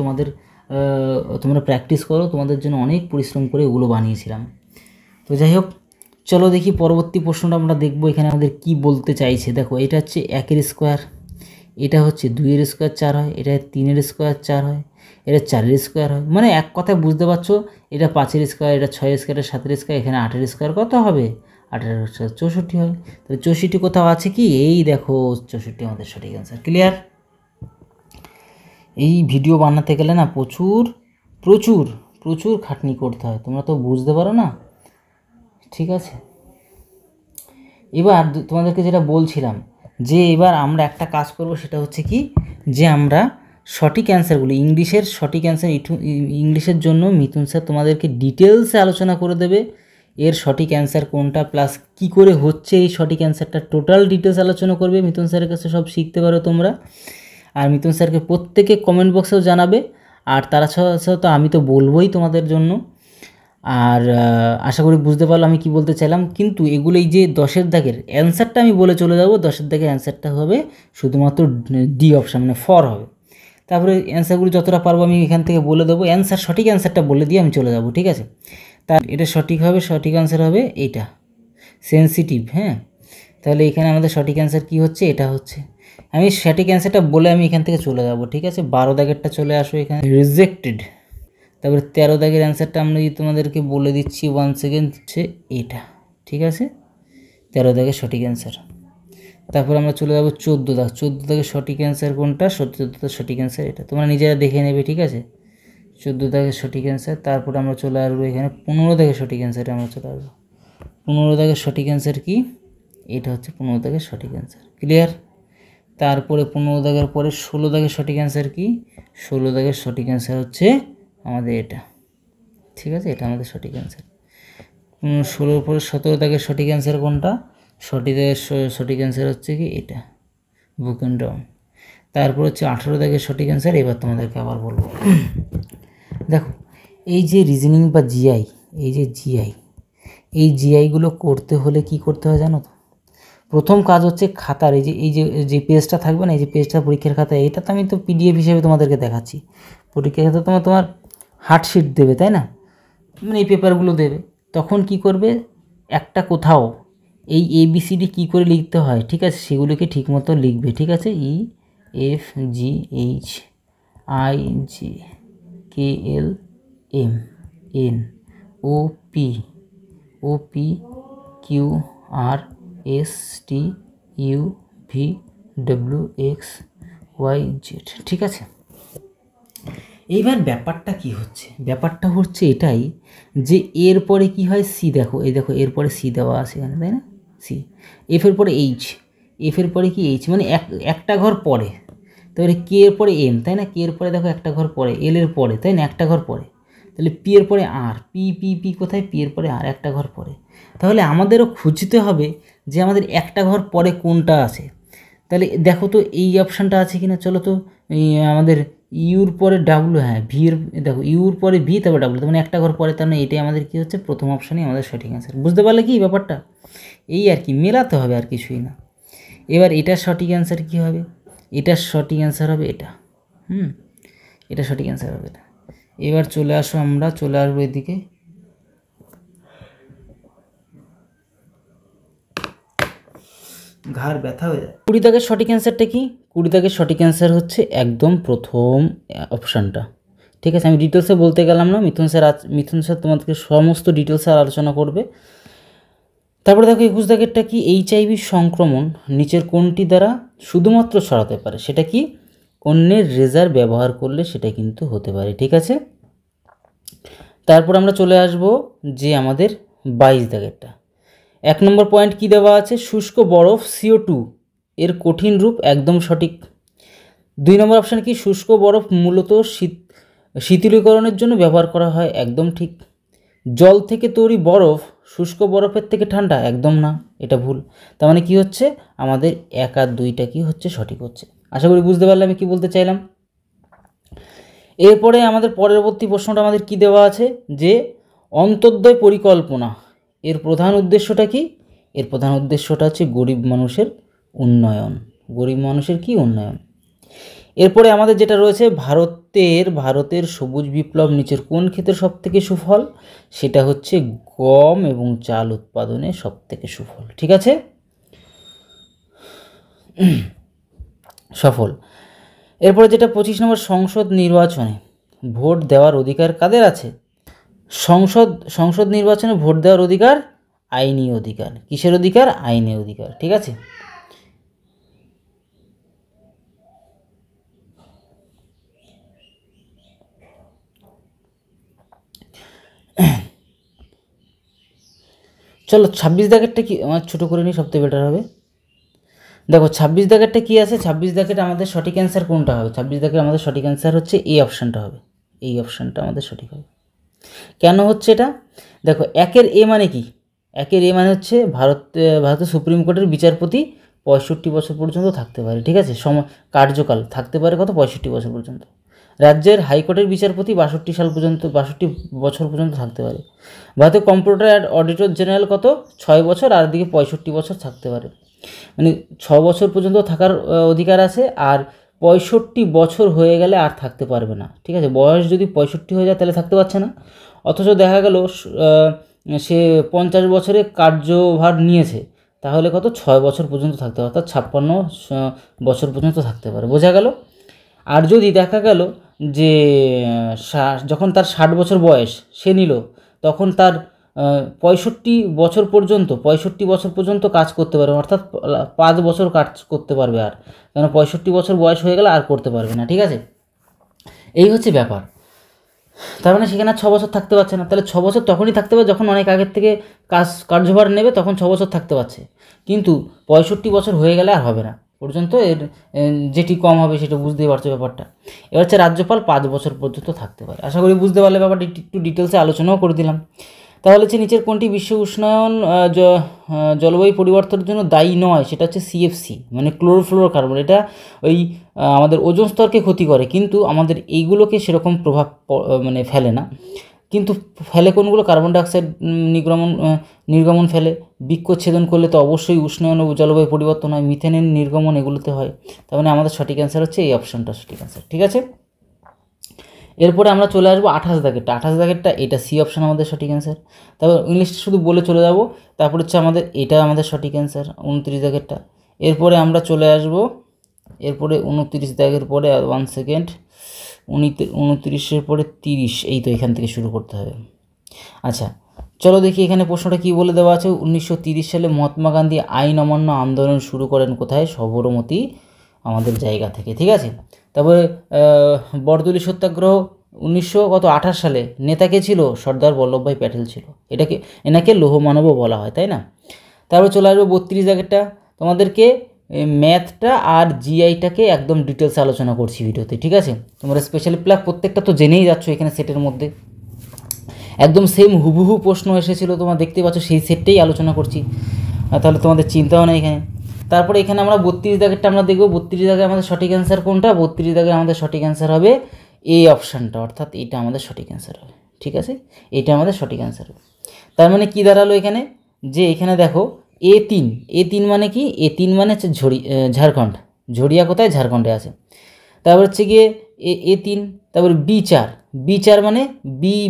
তোমরা প্র্যাকটিস করো। তোমাদের জন্য অনেক পরিশ্রম করে ওগুলো বানিয়েছিলাম। তো যাই হোক, চলো দেখি পরবর্তী প্রশ্নটা আমরা দেখব। এখানে আমাদের কি বলতে চাইছে, দেখো এটা হচ্ছে 1-এর স্কোয়ার, এটা হচ্ছে 2-এর স্কোয়ার 4 হয়, এটা 3-এর স্কোয়ার 4 হয়, এটা 4-এর স্কোয়ার হয়। মানে এক কথায় বুঝতে পারছো, এটা 5-এর স্কোয়ার, এটা 6-এর স্কোয়ার, এটা 7-এর স্কোয়ার, এখানে 8-এর স্কোয়ার কত হবে, 8-এর স্কোয়ার 64 হয়। তাহলে 64 কোথাও আছে কি, এই দেখো 64 আমাদের সঠিক অ্যান্সার। ক্লিয়ার? এই ভিডিও বানাতে গেলে না প্রচুর প্রচুর প্রচুর খাটনি করতে হয়, তোমরা তো বুঝতে পারো না। ঠিক আছে, এবার তোমাদেরকে যেটা বলছিলাম, যে এবার আমরা একটা কাজ করব, সেটা হচ্ছে কি, যে আমরা সঠিক অ্যান্সারগুলো, ইংলিশের সঠিক অ্যান্সার, ইংলিশের জন্য মিথুন স্যার তোমাদেরকে ডিটেলসে আলোচনা করে দেবে এর সঠিক অ্যান্সার কোনটা প্লাস কি করে হচ্ছে এই সঠিক অ্যান্সারটা টোটাল ডিটেলস আলোচনা করবে। মিথুন স্যারের কাছে সব শিখতে পারো তোমরা। আর মিথুন স্যারকে প্রত্যেকে কমেন্ট বক্সেও জানাবে। আর তারা ছাড়া তো আমি তো বলবোই তোমাদের জন্য। আর আশা করি বুঝতে পারলো আমি কি বলতে চাইলাম। কিন্তু এগুলো এই যে 10-এর দাগের অ্যান্সারটা আমি বলে চলে যাব। 10-এর দাগের অ্যান্সারটা হবে শুধুমাত্র ডি অপশান, মানে ফর হবে। তারপরে অ্যান্সারগুলো যতটা পারবো আমি এখান থেকে বলে দেবো। সঠিক অ্যান্সারটা বলে দিয়ে আমি চলে যাব, ঠিক আছে। তার এটা সঠিক হবে, সঠিক অ্যান্সার হবে এইটা সেন্সিটিভ। হ্যাঁ, তাহলে এখানে আমাদের সঠিক অ্যান্সার কী হচ্ছে, এটা হচ্ছে। আমি সঠিক অ্যান্সারটা বলে আমি এখান থেকে চলে যাব, ঠিক আছে। 12 দাগেরটা চলে আসো এখানে, রিজেক্টেড। তারপরে 13 দাগের অ্যান্সারটা আমি তোমাদেরকে বলে দিচ্ছি ওয়ান সেকেন্ড, হচ্ছে এটা, ঠিক আছে। 13 দাগের সঠিক অ্যান্সার। তারপর আমরা চলে যাব 14 দাগ। 14 দাগের সঠিক অ্যান্সার কোনটা? 14 দাগের সঠিক অ্যান্সার এটা, তোমরা নিজেরা দেখে নেবে, ঠিক আছে। 14 দাগের সঠিক অ্যান্সার। তারপর আমরা চলে আসবো এখানে 15 দাগের সঠিক অ্যান্সারে আমরা চলে আসবো। 15 দাগের সঠিক অ্যান্সার কি? এটা হচ্ছে 15 দাগের সঠিক অ্যান্সার, ক্লিয়ার। তারপরে 15 দাগের পরে 16 দাগের সঠিক অ্যান্সার কি? 16 দাগের সঠিক অ্যান্সার হচ্ছে আমাদের এটা, ঠিক আছে। এটা আমাদের সঠিক অ্যান্সার। 16 পরে 17 দাগের সঠিক অ্যান্সার কোনটা? সঠিক অ্যান্সার হচ্ছে কি এটা, বুকেন ডাউন। তারপর হচ্ছে 18 দাগের সঠিক অ্যান্সার। এবার তোমাদেরকে আবার বলবো, দেখো এই যে রিজনিং বা জিআই, এই যে জিআই, এই জিআইগুলো করতে হলে কি করতে হয় জানো তো? প্রথম কাজ হচ্ছে খাতার এই যে পেজটা থাকবে না, এই যে পেজটা পরীক্ষার খাতায়, এটা তো আমি তো পিডিএফ হিসেবে তোমাদেরকে দেখাচ্ছি। পরীক্ষার খাতা তোমার হার্ডশিট দেবে, তাই না, মানে এই পেপারগুলো দেবে। তখন কি করবে, একটা কোথাও এই ABCD কী করে লিখতে হয়, ঠিক আছে, সেগুলোকে ঠিকমতো লিখবে, ঠিক আছে। EFGHAINOPQRSTUVWXYZ, ঠিক আছে। এইবার ব্যাপারটা কি হচ্ছে, ব্যাপারটা হচ্ছে এটাই যে এরপরে কি হয়, সি, দেখো এই দেখো এরপরে সি দেওয়া আছে এখানে, তাই না, সি। এফের পরে এইচ, এফের পরে কি এইচ, মানে একটা ঘর পরে। তারপরে কে এর পরে এম, তাই না, কে এর পরে দেখো একটা ঘর পরে, এল এর পরে, তাই না, একটা ঘর পরে। তাহলে পি এর পরে আর, পি পি পি কোথায়, পি এর পরে আর, একটা ঘর পরে। তাহলে আমাদেরও খুঁজতে হবে যে আমাদের একটা ঘর পরে কোনটা আছে। তাহলে দেখো তো এই অপশানটা আছে কিনা, চলো তো আমাদের ইউর পরে ডাব্লু, হ্যাঁ ভি এর, দেখো ইউর পরে ভি তারপর ডাব্লু, মানে একটা ঘর পরে, তার মানে এটাই আমাদের কী হচ্ছে, প্রথম অপশানই আমাদের সঠিক অ্যান্সার। বুঝতে পারলে কি ব্যাপারটা? এই আর কি, মেলাতে হবে আর কিছুই না। এবার এটার সঠিক অ্যান্সার কী হবে? এটার সঠিক অ্যান্সার হবে এটা, এটা সঠিক অ্যান্সার হবে এটা। এবার চলে আসো, আমরা চলে আসবো এদিকে। ঘাড় ব্যথা হয়ে যায়। 20 দাগের সঠিক অ্যান্সারটা কি? 20 দাগের সঠিক অ্যান্সার হচ্ছে একদম প্রথম অপশানটা, ঠিক আছে। আমি ডিটেলসে বলতে গেলাম না, মিথুন স্যার তোমাদেরকে সমস্ত ডিটেলসে আলোচনা করবে। তারপরে দেখো 21 দাগেরটা কি? HIV সংক্রমণ নিচের কোনটি দ্বারা শুধুমাত্র ছড়াতে পারে? সেটা কি? অন্যের রেজার ব্যবহার করলে সেটা কিন্তু হতে পারে, ঠিক আছে। তারপর আমরা চলে আসব যে আমাদের 22 দাগেরটা। 1 নম্বর পয়েন্ট কি দেওয়া আছে? শুষ্ক বরফ CO2 এর কঠিন রূপ, একদম সঠিক। 2 নম্বর অপশান কি? শুষ্ক বরফ মূলত শীতলীকরণের জন্য ব্যবহার করা হয়, একদম ঠিক। জল থেকে তৈরি বরফ শুষ্ক বরফের থেকে ঠান্ডা, একদম না, এটা ভুল। তার মানে কি হচ্ছে, আমাদের 1 আর 2টা কি হচ্ছে, সঠিক হচ্ছে। আশা করি বুঝতে পারলে আমি কি বলতে চাইলাম। এরপরে আমাদের পরবর্তী প্রশ্নটা আমাদের কি দেওয়া আছে, যে অন্তর্দয় পরিকল্পনা এর প্রধান উদ্দেশ্যটা কি? এর প্রধান উদ্দেশ্যটা হচ্ছে গরিব মানুষের উন্নয়ন। গরিব মানুষের কি উন্নয়ন। এরপরে আমাদের যেটা রয়েছে, ভারতের সবুজ বিপ্লব নিচের কোন ক্ষেত্রে সবথেকে সুফল? সেটা হচ্ছে গম এবং চাল উৎপাদনে সবথেকে সুফল, ঠিক আছে, সফল। এরপরে যেটা 25 নম্বর, সংসদ নির্বাচনে ভোট দেওয়ার অধিকার কাদের আছে? সংসদ নির্বাচনে ভোট দেওয়ার অধিকার আইনি অধিকার। কিসের অধিকার? আইনি অধিকার, ঠিক আছে। চলো 26 দাগেরটা কি, আমার ছোটো করে নিই, সবথেকে বেটার হবে। দেখো 26 দাগেরটা কি আছে? 26 দাগের আমাদের সঠিক অ্যান্সার কোনটা হবে? 26 দাগের আমাদের সঠিক অ্যান্সার হচ্ছে এই অপশানটা হবে, এই অপশানটা আমাদের সঠিক হবে। কেন হচ্ছে এটা? দেখো, একের এ মানে কি? একের এ মানে হচ্ছে ভারতের সুপ্রিম কোর্টের বিচারপতি 65 বছর পর্যন্ত থাকতে পারে, ঠিক আছে? কার্যকাল থাকতে পারে কত? 65 বছর পর্যন্ত। রাজ্যের হাইকোর্টের বিচারপতি 62 বছর পর্যন্ত থাকতে পারে। ভারতের কম্পিউটার অ্যান্ড অডিটর জেনারেল কত? 6 বছর, আর দিকে 65 বছর থাকতে পারে। মানে 6 বছর পর্যন্ত থাকার অধিকার আছে, আর 65 বছর হয়ে গেলে আর থাকতে পারবে না, ঠিক আছে? বয়স যদি 65 হয়ে যায় তাহলে থাকতে পারছে না। অথচ দেখা গেল সে 50 বছরে কার্যভার নিয়েছে, তাহলে কত? 6 বছর পর্যন্ত থাকতে পারে, অর্থাৎ 56 বছর পর্যন্ত থাকতে পারে। বোঝা গেল? আর যদি দেখা গেল যে যখন তার 60 বছর বয়স সে নিল, তখন তার 65 বছর পর্যন্ত কাজ করতে পারবে, অর্থাৎ 5 বছর কাজ করতে পারবে। আর কেন? 65 বছর বয়স হয়ে গেলে আর করতে পারবে না, ঠিক আছে? এই হচ্ছে ব্যাপার। তার মানে সেখানে 6 বছর থাকতে পারছে না। তাহলে 6 বছর তখনই থাকতে পারে যখন অনেক আগের থেকে কার্যভার নেবে, তখন 6 বছর থাকতে পারছে। কিন্তু 65 বছর হয়ে গেলে আর হবে না, পর্যন্ত এর যেটি কম হবে সেটা বুঝতেই পারছো ব্যাপারটা। এবার হচ্ছে রাজ্যপাল 5 বছর পর্যন্ত থাকতে পারে। আশা করি বুঝতে পারলে ব্যাপারটা, একটু ডিটেলসে আলোচনাও করে দিলাম। তাহলে হচ্ছে নিচের কোনটি বিশ্ব উষ্ণায়ন জলবায়ু পরিবর্তনের জন্য দায়ী নয়? সেটা হচ্ছে সিএফসি, মানে ক্লোরোফ্লোরোকার্বন। এটা ওই আমাদের ওজোন স্তরকে ক্ষতি করে, কিন্তু আমাদের এইগুলোকে সেরকম প্রভাব মানে ফেলে না। কিন্তু ফেলে কোনগুলো? কার্বন ডাইঅক্সাইড নির্গমন ফেলে। বৃক্ষচ্ছেদন করলে তো অবশ্যই উষ্ণায়ন ও জলবায়ু পরিবর্তন হয়। মিথেনের নির্গমন এগুলোতে হয়। তার মানে আমাদের সঠিক অ্যান্সার হচ্ছে এই অপশানটা সঠিক অ্যান্সার, ঠিক আছে? এরপরে আমরা চলে আসবো 28 দাগেরটা। 28 দাগেরটা এটা সি অপশান আমাদের সঠিক অ্যান্সার। তারপর ইংলিশটা শুধু বলে চলে যাব। তারপর হচ্ছে আমাদের এটা আমাদের সঠিক অ্যান্সার 29 দাগেরটা। এরপরে আমরা চলে আসবো, এরপরে 29 দাগের পরে 1 সেকেন্ড, 29-এর পরে 30, এই তো এখান থেকে শুরু করতে হবে। আচ্ছা, চলো দেখি এখানে প্রশ্নটা কি বলে দেওয়া আছে। 1930 সালে মহাত্মা গান্ধী আইন অমান্য আন্দোলন শুরু করেন কোথায়? সবরমতী আমাদের জায়গা থেকে, ঠিক আছে? তারপরে বরদলি সত্যাগ্রহ 1928 সালে নেতা কে ছিল? সর্দার বল্লভভাই প্যাটেল ছিল। এনাকে লৌহমানবও বলা হয়, তাই না? তারপরে চলে আসবো 32 জায়গাটা। তোমাদেরকে ম্যাথটা আর জিআইটাকে একদম ডিটেলস আলোচনা করছি ভিডিওতে, ঠিক আছে? তোমরা স্পেশালি প্লাগ প্রত্যেকটা তো জেনেই যাচ্ছ এখানে সেটের মধ্যে। একদম সেম হুবহু প্রশ্ন এসেছিলো, তোমরা দেখতে পাচ্ছ, সেই সেটটাই আলোচনা করছি। তাহলে তোমাদের চিন্তাও নেই এখানে। তারপরে এখানে আমরা 32 দাগেরটা আমরা দেখব। 32 দাগে আমাদের সঠিক অ্যান্সার কোনটা? 32 দাগে আমাদের সঠিক অ্যান্সার হবে এই অপশানটা, অর্থাৎ এটা আমাদের সঠিক অ্যান্সার হবে, ঠিক আছে? এটা আমাদের সঠিক অ্যান্সার হবে। তার মানে কি দাঁড়ালো এখানে? যে এখানে দেখো A3 মানে কি? A3 মানে হচ্ছে ঝাড়খণ্ড। ঝরিয়া কোথায়? ঝাড়খণ্ডে আছে। তারপর হচ্ছে গিয়ে A3, তারপর B4 মানে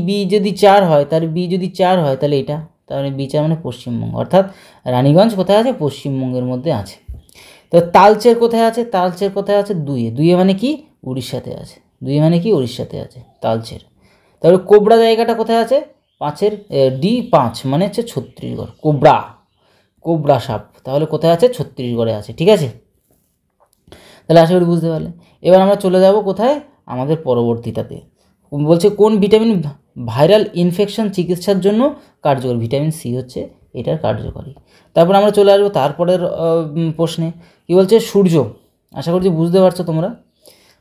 বি যদি 4 হয়, তার বি যদি 4 হয় তাহলে এটা, তাহলে B4 মানে পশ্চিমবঙ্গ, অর্থাৎ রানীগঞ্জ কোথায় আছে? পশ্চিমবঙ্গের মধ্যে আছে। তো তালচের কোথায় আছে? তালচের কোথায় আছে? 2 মানে কি? উড়িষ্যাতে আছে। 2 মানে কি? উড়িষ্যাতে আছে তালচের। তারপরে কোবরা জায়গাটা কোথায় আছে? 5 মানে হচ্ছে ছত্তিশগড়। কোবরা সাপ তাহলে কোথায় আছে? ছত্তিশগড়ে আছে, ঠিক আছে? তাহলে আশা করি বুঝতে পারলে। এবার আমরা চলে যাব কোথায়? আমাদের পরবর্তীটাতে বলছে কোন ভিটামিন ভাইরাল ইনফেকশন চিকিৎসার জন্য কার্যকরী? ভিটামিন সি হচ্ছে এটার কার্যকরী। তারপর আমরা চলে আসবো তারপরের প্রশ্নে। কী বলছে? সূর্য, আশা করছি বুঝতে পারছো তোমরা।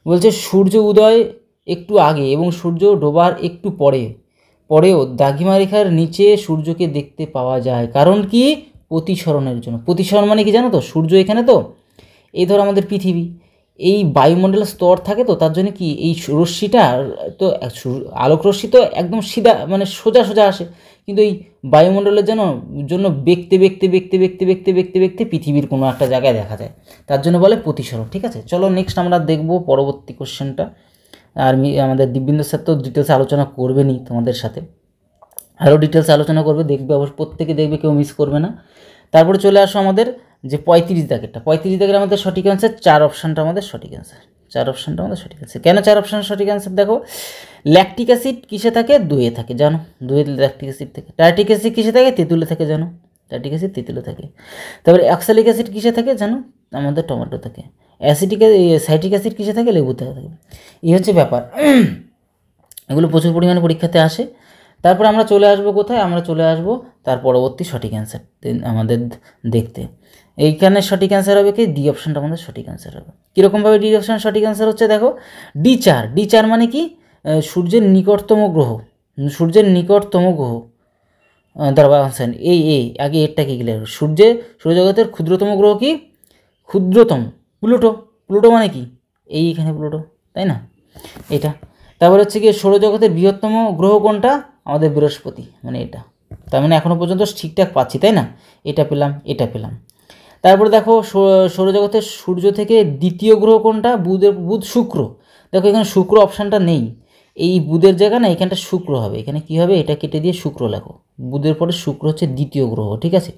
বলছে সূর্য উদয় একটু আগে এবং সূর্য ডোবার একটু পরেও দ্রাঘিমা রেখার নিচে সূর্যকে দেখতে পাওয়া যায়, কারণ কি? প্রতিসরণের জন্য। প্রতিসরণ মানে কি জানো তো? সূর্য এখানে, তো এই ধর আমাদের পৃথিবী, এই বায়ুমণ্ডলের স্তর থাকে, তো তার জন্য কি এই রশ্মিটা তো আলোক রশ্মি তো একদম সিধা মানে সোজা আসে, কিন্তু এই বায়ুমণ্ডলের জন্য দেখতে পৃথিবীর কোনো একটা জায়গায় দেখা যায়, তার জন্য বলে প্রতিসরণ, ঠিক আছে? চলো নেক্সট আমরা দেখব পরবর্তী কোশ্চেনটা। আর আমাদের দিব্যেন্দু স্যার তো ডিটেলস আলোচনা করবেনই তোমাদের সাথে, আরও ডিটেলস আলোচনা করবে, দেখবে অবশ্য প্রত্যেকে দেখবে, কেউ মিস করবে না। তারপরে চলে আসো আমাদের যে 35 দাগেরটা। 35 দাগের আমাদের সঠিক অ্যান্সার 4 অপশানটা আমাদের সঠিক অ্যান্সার। 4 অপশানটা আমাদের সঠিক অ্যান্সার। কেন 4 অপশান সঠিক অ্যান্সার? দেখো, ল্যাকটিক অ্যাসিড কিসে থাকে? দইয়ে থাকে, জানো? দইয়ে ল্যাকটিক অ্যাসিড থাকে। টার্টিক অ্যাসিড কিসে থাকে? তেঁতুলে থাকে, জানো? টার্টিক অ্যাসিড তেঁতুলে থাকে। তারপরে অক্সালিক অ্যাসিড কিসে থাকে? জানো? আমাদের টমেটো থাকে। সাইট্রিক অ্যাসিড কিসে থাকে? লেবুতে থাকে। এই হচ্ছে ব্যাপার, এগুলো প্রচুর পরিমাণে পরীক্ষাতে আসে। তারপর আমরা চলে আসবো কোথায়? আমরা চলে আসবো তার পরবর্তী সঠিক অ্যান্সার আমাদের দেখতে। এইখানে সঠিক অ্যান্সার হবে কি? ডি অপশানটা আমাদের সঠিক অ্যান্সার হবে। কীরকমভাবে ডি অপশান সঠিক অ্যান্সার হচ্ছে? দেখো, D4 মানে কি? সূর্যের নিকটতম গ্রহ। সূর্যের নিকটতম গ্রহ আনসার এই আগে এরটা কি ক্লিয়ার, সৌরজগতের ক্ষুদ্রতম গ্রহ কি? ক্ষুদ্রতম প্লুটো। প্লুটো মানে কি? এইখানে প্লুটো, তাই না? এটা। তারপর হচ্ছে কি সৌরজগতের বৃহত্তম গ্রহ কোনটা? আমাদের বৃহস্পতি, মানে এটা। তার মানে এখনও পর্যন্ত ঠিকঠাক পাচ্ছি, তাই না? এটা পেলাম, এটা পেলাম। তারপরে দেখো সৌরজগতের সূর্য থেকে দ্বিতীয় গ্রহ কোনটা? বুধ শুক্র। দেখো এখানে শুক্র অপশানটা নেই, এই বুধের জায়গা না, এখানটা শুক্র হবে। এখানে কি হবে? এটা কেটে দিয়ে শুক্র লেখো। বুধের পরে শুক্র হচ্ছে দ্বিতীয় গ্রহ, ঠিক আছে?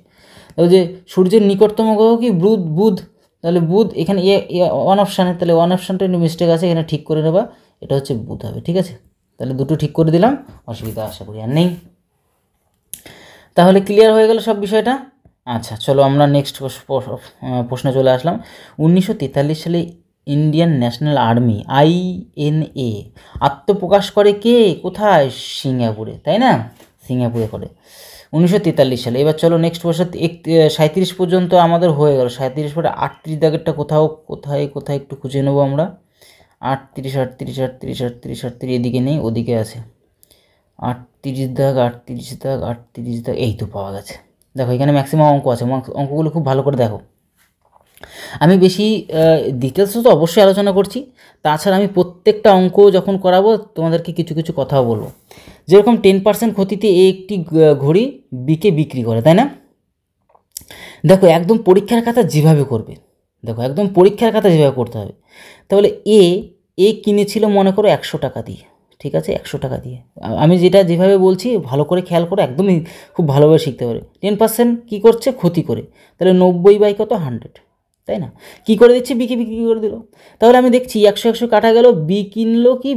তাহলে যে সূর্যের নিকটতম গ্রহ কি? বুধ। তাহলে বুধ এখানে ওয়ান অপশানে, তাহলে ওয়ান অপশানটা একটু মিস্টেক আছে, এখানে ঠিক করে নেবা, এটা হচ্ছে বুধ হবে, ঠিক আছে? তাহলে দুটো ঠিক করে দিলাম, অসুবিধা আশা করি আর নেই। তাহলে ক্লিয়ার হয়ে গেল সব বিষয়টা। আচ্ছা চলো আমরা নেক্সট প্রশ্নে চলে আসলাম। 1943 সালে ইন্ডিয়ান ন্যাশনাল আর্মি INA আত্মপ্রকাশ করে কে? কোথায়? সিঙ্গাপুরে, তাই না? সিঙ্গাপুরে করে 1943 সালে। এবার চলো নেক্সট প্রশ্ন। 37 পর্যন্ত আমাদের হয়ে গেল। 37 পরে 38 দাগেরটা কোথায় একটু খুঁজে নেবো আমরা। 38 এদিকে নেই, ওদিকে আছে। 38 দাগ, এই তো পাওয়া গেছে। দেখো এখানে ম্যাক্সিমাম অঙ্ক আছে, অঙ্কগুলো খুব ভালো করে দেখো। আমি বেশি ডিটেলসও তো অবশ্যই আলোচনা করছি, তাছাড়া আমি প্রত্যেকটা অঙ্ক যখন করাবো তোমাদেরকে কিছু কিছু কথাও বলবো। যেরকম 10% ক্ষতিতে একটি ঘড়ি বিকে বিক্রি করে, তাই না? দেখো একদম পরীক্ষার খাতা যেভাবে করবে, দেখো একদম পরীক্ষার খাতা যেভাবে করতে হবে। তাহলে এ কিনেছিল মনে করো 100 টাকা দিয়ে, ঠিক আছে? 100 টাকা দিয়ে। আমি যেভাবে বলছি ভালো করে খেয়াল করে একদমই খুব ভালোভাবে শিখতে পারে। 10% কী করছে? ক্ষতি করে। তাহলে 90/কত? 100, তাই না? কী করে দিচ্ছে? বিকে বিক্রি করে দিল। তাহলে আমি দেখছি 100 কাটা গেল, বি কিনলো কি?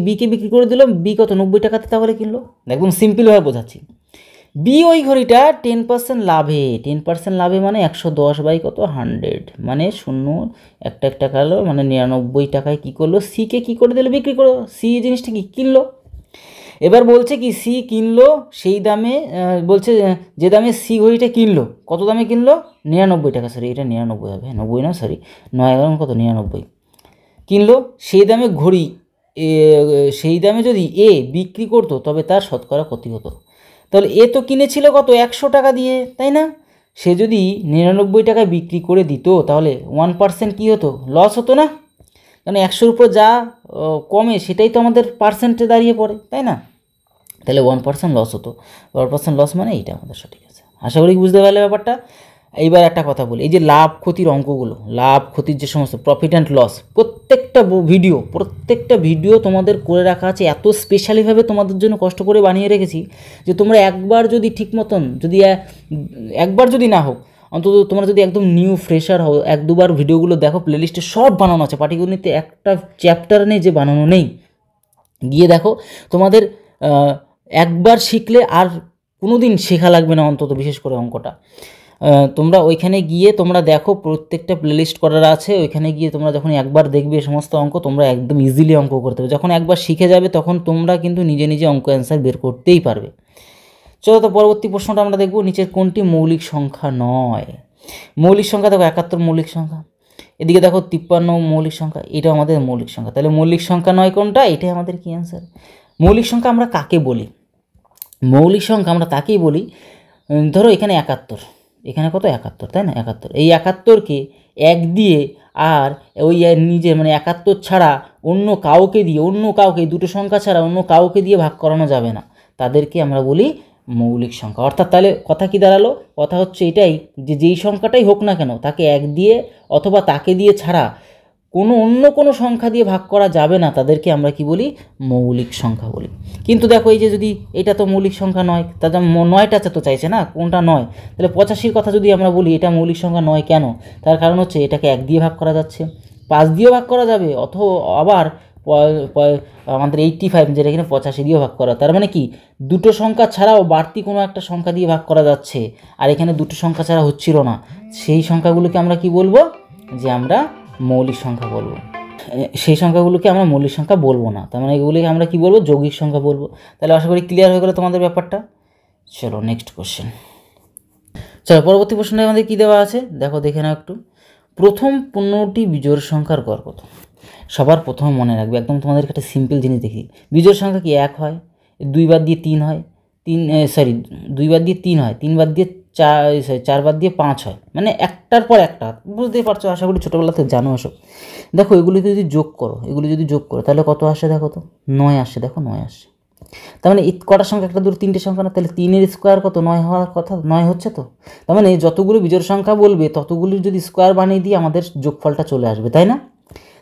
বিকে বিক্রি করে দিল। বি কত? 90 টাকাতে তাহলে কিনলো। একদম সিম্পলভাবে বোঝাচ্ছি। বি ওই ঘড়িটা 10% লাভে, 10% লাভে মানে 110/কত? 100, মানে শূন্য একটা গেল, মানে 99 টাকায় কী করলো? সিকে কী করে দিল? বিক্রি করলো। সি জিনিসটা কি? কিনলো। এবার বলছে কি সি কিনলো সেই দামে, বলছে যে দামে সি ঘড়িটা কিনলো, কত দামে কিনলো? 99 টাকা। সরি, এটা 99 হবে, 90 না, সরি 9 কত? 99 কিনলো। সেই দামে ঘড়ি, সেই দামে যদি এ বিক্রি করতো তবে তার শতকরা ক্ষতি হতো। তাহলে এ তো কিনেছিল কত? 100 টাকা দিয়ে, তাই না? সে যদি 99 টাকায় বিক্রি করে দিত তাহলে 1% কী হতো? লস হতো না? কারণ 100-র উপর যা কমে সেটাই তো আমাদের পার্সেন্টে দাঁড়িয়ে পড়ে, তাই না? তাহলে 1% লস হতো। 1% লস মানে এইটা আমাদের সঠিক আছে। আশা করি বুঝতে পারলে ব্যাপারটা। এইবার একটা কথা বলি, এই যে লাভ ক্ষতির অঙ্কগুলো, লাভ ক্ষতির যে সমস্ত প্রফিট অ্যান্ড লস, প্রত্যেকটা ভিডিও তোমাদের করে রাখা আছে, এত স্পেশালিভাবে তোমাদের জন্য কষ্ট করে বানিয়ে রেখেছি যে তোমরা একবার যদি ঠিক মতন, যদি একবার যদি না হোক, অন্তত তোমরা যদি একদম নিউ ফ্রেশার হও, 1-2বার ভিডিওগুলো দেখো, প্লেলিস্টে সব বানানো আছে। পাটিগণিতে একটা চ্যাপ্টার নেই যে বানানো নেই, গিয়ে দেখো। তোমাদের একবার শিখলে আর কোনো দিন শেখা লাগবে না, অন্তত বিশেষ করে অঙ্কটা। তোমরা ওইখানে গিয়ে তোমরা দেখো, প্রত্যেকটা প্লেলিস্ট করার আছে, ওইখানে গিয়ে তোমরা যখন একবার দেখবে সমস্ত অঙ্ক, তোমরা একদম ইজিলি অঙ্ক করতে পারবে। যখন একবার শিখে যাবে তখন তোমরা কিন্তু নিজে নিজে অঙ্ক অ্যান্সার বের করতেই পারবে। চলো তো পরবর্তী প্রশ্নটা আমরা দেখব, নিচের কোনটি মৌলিক সংখ্যা নয়? মৌলিক সংখ্যা দেখো 71 মৌলিক সংখ্যা, এদিকে দেখো 53 মৌলিক সংখ্যা, এটাও আমাদের মৌলিক সংখ্যা। তাহলে মৌলিক সংখ্যা নয় কোনটা? এটাই আমাদের কি অ্যান্সার। মৌলিক সংখ্যা আমরা কাকে বলি? মৌলিক সংখ্যা আমরা তাকেই বলি, ধরো এখানে 71, এখানে কত? 71, তাই না? 71, এই 71কে 1 দিয়ে আর ওই নিজে মানে 71 ছাড়া অন্য কাউকে দুটো সংখ্যা ছাড়া অন্য কাউকে দিয়ে ভাগ করানো যাবে না, তাদেরকে আমরা বলি মৌলিক সংখ্যা। অর্থাৎ তাহলে কথা কি দাঁড়ালো? কথা হচ্ছে এটাই যে যেই সংখ্যাটাই হোক না কেন, তাকে 1 দিয়ে অথবা তাকে দিয়ে ছাড়া অন্য কোনো সংখ্যা দিয়ে ভাগ করা যাবে না, তাদেরকে আমরা কি বলি? মৌলিক সংখ্যা বলি। কিন্তু দেখো এই যে যদি এটা তো মৌলিক সংখ্যা নয়, তাহলে 9টা তো চাইছে না, কোনটা নয়? তাহলে 85-র কথা যদি আমরা বলি, এটা মৌলিক সংখ্যা নয় কেন? তার কারণ হচ্ছে এটাকে 1 দিয়ে ভাগ করা যাচ্ছে, 5 দিয়েও ভাগ করা যাবে, অথবা আবার আমাদের 85 যেটা এখানে 85 দিয়েও ভাগ করা। তার মানে কি দুটো সংখ্যা ছাড়াও বাড়তি কোনো একটা সংখ্যা দিয়ে ভাগ করা যাচ্ছে, আর এখানে দুটো সংখ্যা ছাড়া হচ্ছিল না। সেই সংখ্যাগুলোকে আমরা কি বলবো? যে আমরা মৌলিক সংখ্যা বলবো। সেই সংখ্যাগুলোকে আমরা মৌলিক সংখ্যা বলবো না, তার মানে এগুলিকে আমরা কি বলবো? যৌগিক সংখ্যা বলবো। তাহলে আশা করি ক্লিয়ার হয়ে গেলো তোমাদের ব্যাপারটা। চলো নেক্সট কোশ্চেন। চলো পরবর্তী প্রশ্নে আমাদের কী দেওয়া আছে দেখো, দেখে নাও একটু। প্রথম 15টি বিজোড় সংখ্যার গড় কত? সবার প্রথমে মনে রাখবে, একদম তোমাদেরকে একটা সিম্পল জিনিস দেখি, বিজোড় সংখ্যা কি 1 হয়, 2 বাদ দিয়ে 3 হয়, 2 বাদ দিয়ে 3 হয়, 3 বাদ দিয়ে 4 বাদ দিয়ে 5 হয়, মানে একটার পর একটা। বুঝতেই পারছো, আশা করি ছোটোবেলাতে জানো এসব। দেখো এগুলি যদি যোগ করো, তাহলে কত আসে দেখো তো, 9 আসে। দেখো 9 আসে, তার মানে কটার সংখ্যা, একটা দুটো তিনটে সংখ্যা না, তাহলে 3-এর স্কোয়ার কত, 9 হওয়ার কথা, 9 হচ্ছে তো। তার মানে যতগুলো বিজোড় সংখ্যা বলবে ততগুলি যদি স্কোয়ার বানিয়ে দিই আমাদের যোগফলটা চলে আসবে, তাই না?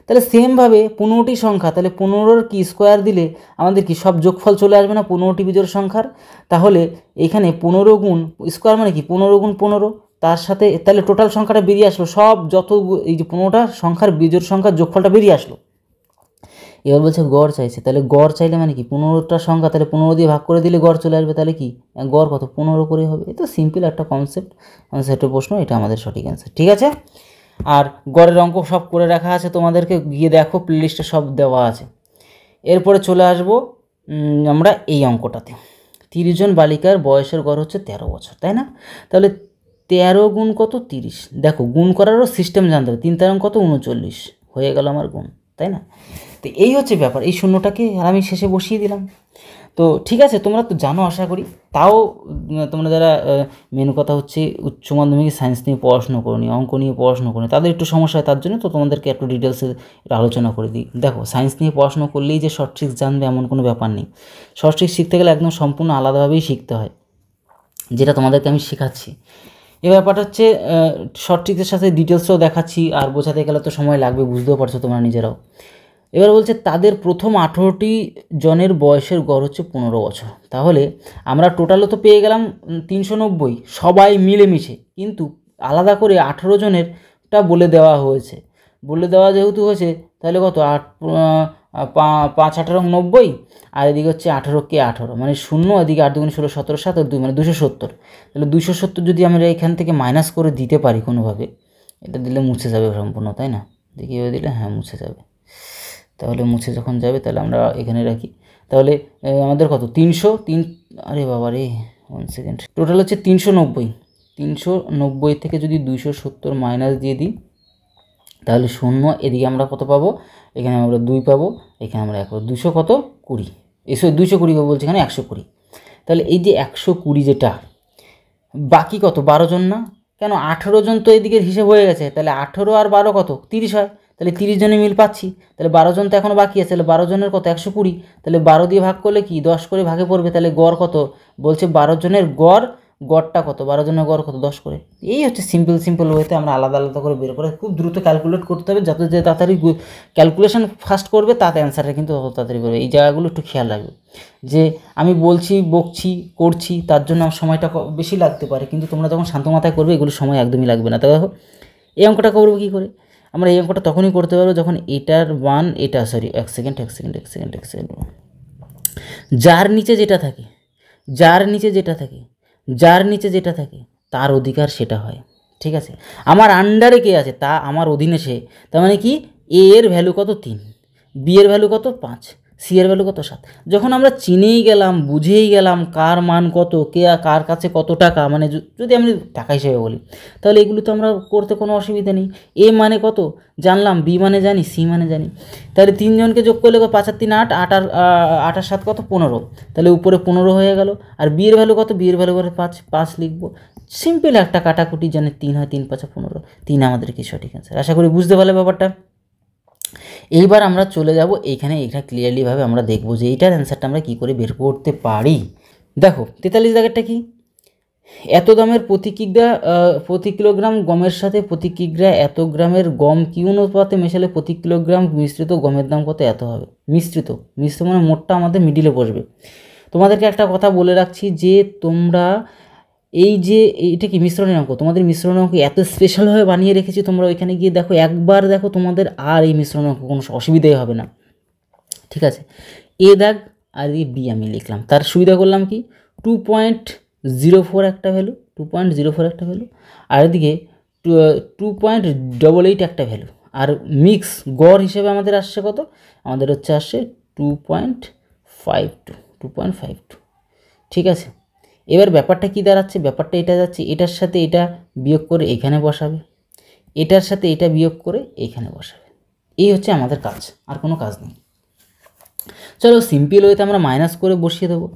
তাহলে সেমভাবে 15টি সংখ্যা, তাহলে 15-র কি স্কোয়ার দিলে আমাদের কি সব যোগফল চলে আসবে না 15টি বিজোড় সংখ্যার? তাহলে এখানে 15 গুণ স্কোয়ার মানে কি 15 গুণ 15, তার সাথে তাহলে টোটাল সংখ্যাটা বেরিয়ে আসলো, সব যত এই যে 15টা সংখ্যার বিজোড় সংখ্যার যোগফলটা বেরিয়ে আসলো। এবার বলছে গড় চাইছে, তাহলে গড় চাইলে মানে কি 15টা সংখ্যা, তাহলে 15 দিয়ে ভাগ করে দিলে গড় চলে আসবে, তাহলে কি গড় কত 15 করে হবে। এটা সিম্পল একটা কনসেপ্ট, সেটের প্রশ্ন, এটা আমাদের সঠিক অ্যান্সার। ঠিক আছে, আর গড়ের অঙ্ক সব করে রাখা আছে, তোমাদেরকে গিয়ে দেখো প্লেলিস্টে সব দেওয়া আছে। এরপরে চলে আসবো আমরা এই অঙ্কটাতে। 30 জন বালিকার বয়সের গড় হচ্ছে 13 বছর, তাই না? তাহলে 13 গুণ কত 30, দেখো গুণ করারও সিস্টেম জানতে হবে। 3 তেরং কত 39, হয়ে গেল আমার গুণ, তাই না? তো এই হচ্ছে ব্যাপার, এই শূন্যটাকে আর আমি শেষে বসিয়ে দিলাম। তো ঠিক আছে, তোমরা তো জানো আশা করি, তাও তোমরা যারা মেন কথা হচ্ছে উচ্চ মাধ্যমিক সায়েন্স নিয়ে পড়াশুনো করনি, অঙ্ক নিয়ে পড়াশুনো করনি, তাদের একটু সমস্যা হয়, তার জন্য তো তোমাদেরকে একটু ডিটেলসে আলোচনা করে দিই। দেখো সায়েন্স নিয়ে পড়াশুনো করলেই যে শর্ট ট্রিক্স জানবে এমন কোনো ব্যাপার নেই। শর্ট ট্রিক্স শিখতে গেলে একদম সম্পূর্ণ আলাদাভাবেই শিখতে হয়, যেটা তোমাদেরকে আমি শেখাচ্ছি। এই ব্যাপারটা হচ্ছে শর্ট ট্রিক্সের সাথে ডিটেলসও দেখাচ্ছি, আর বোঝাতে গেলে তো সময় লাগবে, বুঝতেও পারছো তোমরা নিজেরাও। এবার বলছে তাদের প্রথম 18টি জনের বয়সের গড় হচ্ছে 15 বছর। তাহলে আমরা টোটালও তো পেয়ে গেলাম 390 সবাই মিলেমিশে, কিন্তু আলাদা করে 18 জনেরটা বলে দেওয়া হয়েছে। বলে দেওয়া যেহেতু হয়েছে, তাহলে কত 5 18 90, আর এদিকে হচ্ছে 18কে 18, মানে 0, এদিকে 8 2 16 17 7 2 মানে 270। তাহলে 270 যদি আমরা এখান থেকে মাইনাস করে দিতে পারি কোনোভাবে, এটা দিলে মুছে যাবে সম্পূর্ণ, তাই না? দেখি এভাবে দিলে হ্যাঁ মুছে যাবে। তাহলে মুছে যখন যাবে তাহলে আমরা এখানে রাখি। তাহলে আমাদের কত 303, আরে বাবা রে 1 সেকেন্ড, টোটাল হচ্ছে 390। 390 থেকে যদি 270 মাইনাস দিয়ে দিই তাহলে 0, এদিকে আমরা কত পাবো, এখানে আমরা 2 পাবো, এখানে আমরা 1 পাবো, 200 কত 20, এসো 220 বলছি, এখানে 120। তাহলে এই যে 120 যেটা বাকি কত 12 জন না, কেন 18 জন তো এদিকের হিসেব হয়ে গেছে, তাহলে 18 আর 12 কত 30 হয়, তাহলে 30 জনের মিল পাচ্ছি। তাহলে 12 জন তো এখনও বাকি আছে, তাহলে 12 জনের কত 120, তাহলে 12 দিয়ে ভাগ করলে কি 10 করে ভাগে পড়বে, তাহলে গড় কত বলছে 12 জনের গড়টা কত, 12 জনের গড় কত 10 করে। এই হচ্ছে সিম্পল ওয়েতে আমরা আলাদা আলাদা করে বের করে খুব দ্রুত ক্যালকুলেট করতে হবে, যত যে তাড়াতাড়ি ক্যালকুলেশন ফার্স্ট করবে তাতে অ্যান্সারটা কিন্তু তত তাড়াতাড়ি করবে। এই জায়গাগুলো একটু খেয়াল রাখবে, যে আমি বলছি বকছি করছি তার জন্য আমার সময়টা বেশি লাগতে পারে, কিন্তু তোমরা যখন শান্ত মাথায় করবে এগুলো সময় একদমই লাগবে না। তো দেখো এই অঙ্কটা করবো কী করে, আমরা এই অঙ্কটা তখনই করতে পারবো যখন এটার মান এটা এক সেকেন্ড যার নিচে যেটা থাকে তার অধিকার সেটা হয়। ঠিক আছে, আমার আন্ডারে কে আছে তা আমার অধীনে সে, তার মানে কি এ এর ভ্যালু কত 3, বি এর ভ্যালু কত 5, সি এর ভ্যালু কত 7। যখন আমরা চিনেই গেলাম বুঝেই গেলাম কার মান কত, কে কার কাছে কত টাকা, মানে যদি আমি টাকা হিসেবে বলি, তাহলে এগুলো তো আমরা করতে কোনো অসুবিধা নেই। এ মানে কত জানলাম, বি মানে জানি, সি মানে জানি, তাহলে 3 জনকে যোগ করলে 5 আর 3 8, 8 আর 7 কত 15, তাহলে উপরে 15 হয়ে গেল। আর বি এর ভ্যালু কত, বি এর ভ্যালু করে 5 লিখবো। সিম্পল একটা কাটাকুটি, জানে 3 হয় 3 5 15, 3 আমাদের কি সঠিক অ্যান্সার। আশা করি বুঝতে পারলে ব্যাপারটা। এইবার আমরা চলে যাব এইখানে, এটা ক্লিয়ারলিভাবে আমরা দেখব যে এইটার অ্যান্সারটা আমরা কী করে বের করতে পারি। দেখো 43 দাগেরটা কি, এত দামের প্রতি কিলোগ্রাম গমের সাথে প্রতি কিগ্রা এত গ্রামের গম কি অনুপাতে মেশালে প্রতি কিলোগ্রাম মিশ্রিত গমের দাম কত এত হবে। মিশ্রিত মানে মোটটা আমাদের মিডিলে বসবে। তোমাদেরকে একটা কথা বলে রাখছি যে তোমরা এই যে এটা কি মিশ্রণের অঙ্ক, তোমাদের মিশ্রণের অঙ্ক এত স্পেশালভাবে বানিয়ে রেখেছি, তোমরা ওইখানে গিয়ে দেখো, একবার দেখো, তোমাদের আর এই মিশ্রণের অঙ্ক কোনো অসুবিধাই হবে না। ঠিক আছে, এ দাগ আর এই বি আমি লিখলাম, তার সুবিধা করলাম কি 2.04 একটা ভ্যালু, 2.04 একটা ভ্যালু, আর এদিকে 2.88 একটা ভ্যালু, আর মিক্স গড় হিসেবে আমাদের আসছে কত, আমাদের হচ্ছে আসছে 2.52। ঠিক আছে, এবার ব্যাপারটা কি দাঁড়াচ্ছে, ব্যাপারটা এটা যাচ্ছে, এটার সাথে এটা বিয়োগ করে এখানে বসাবে, এটার সাথে এটা বিয়োগ করে এইখানে বসাবে। এই হচ্ছে আমাদের কাজ, আর কোনো কাজ নেই। চলো সিম্পল ওয়েতে আমরা মাইনাস করে বসিয়ে দেবো,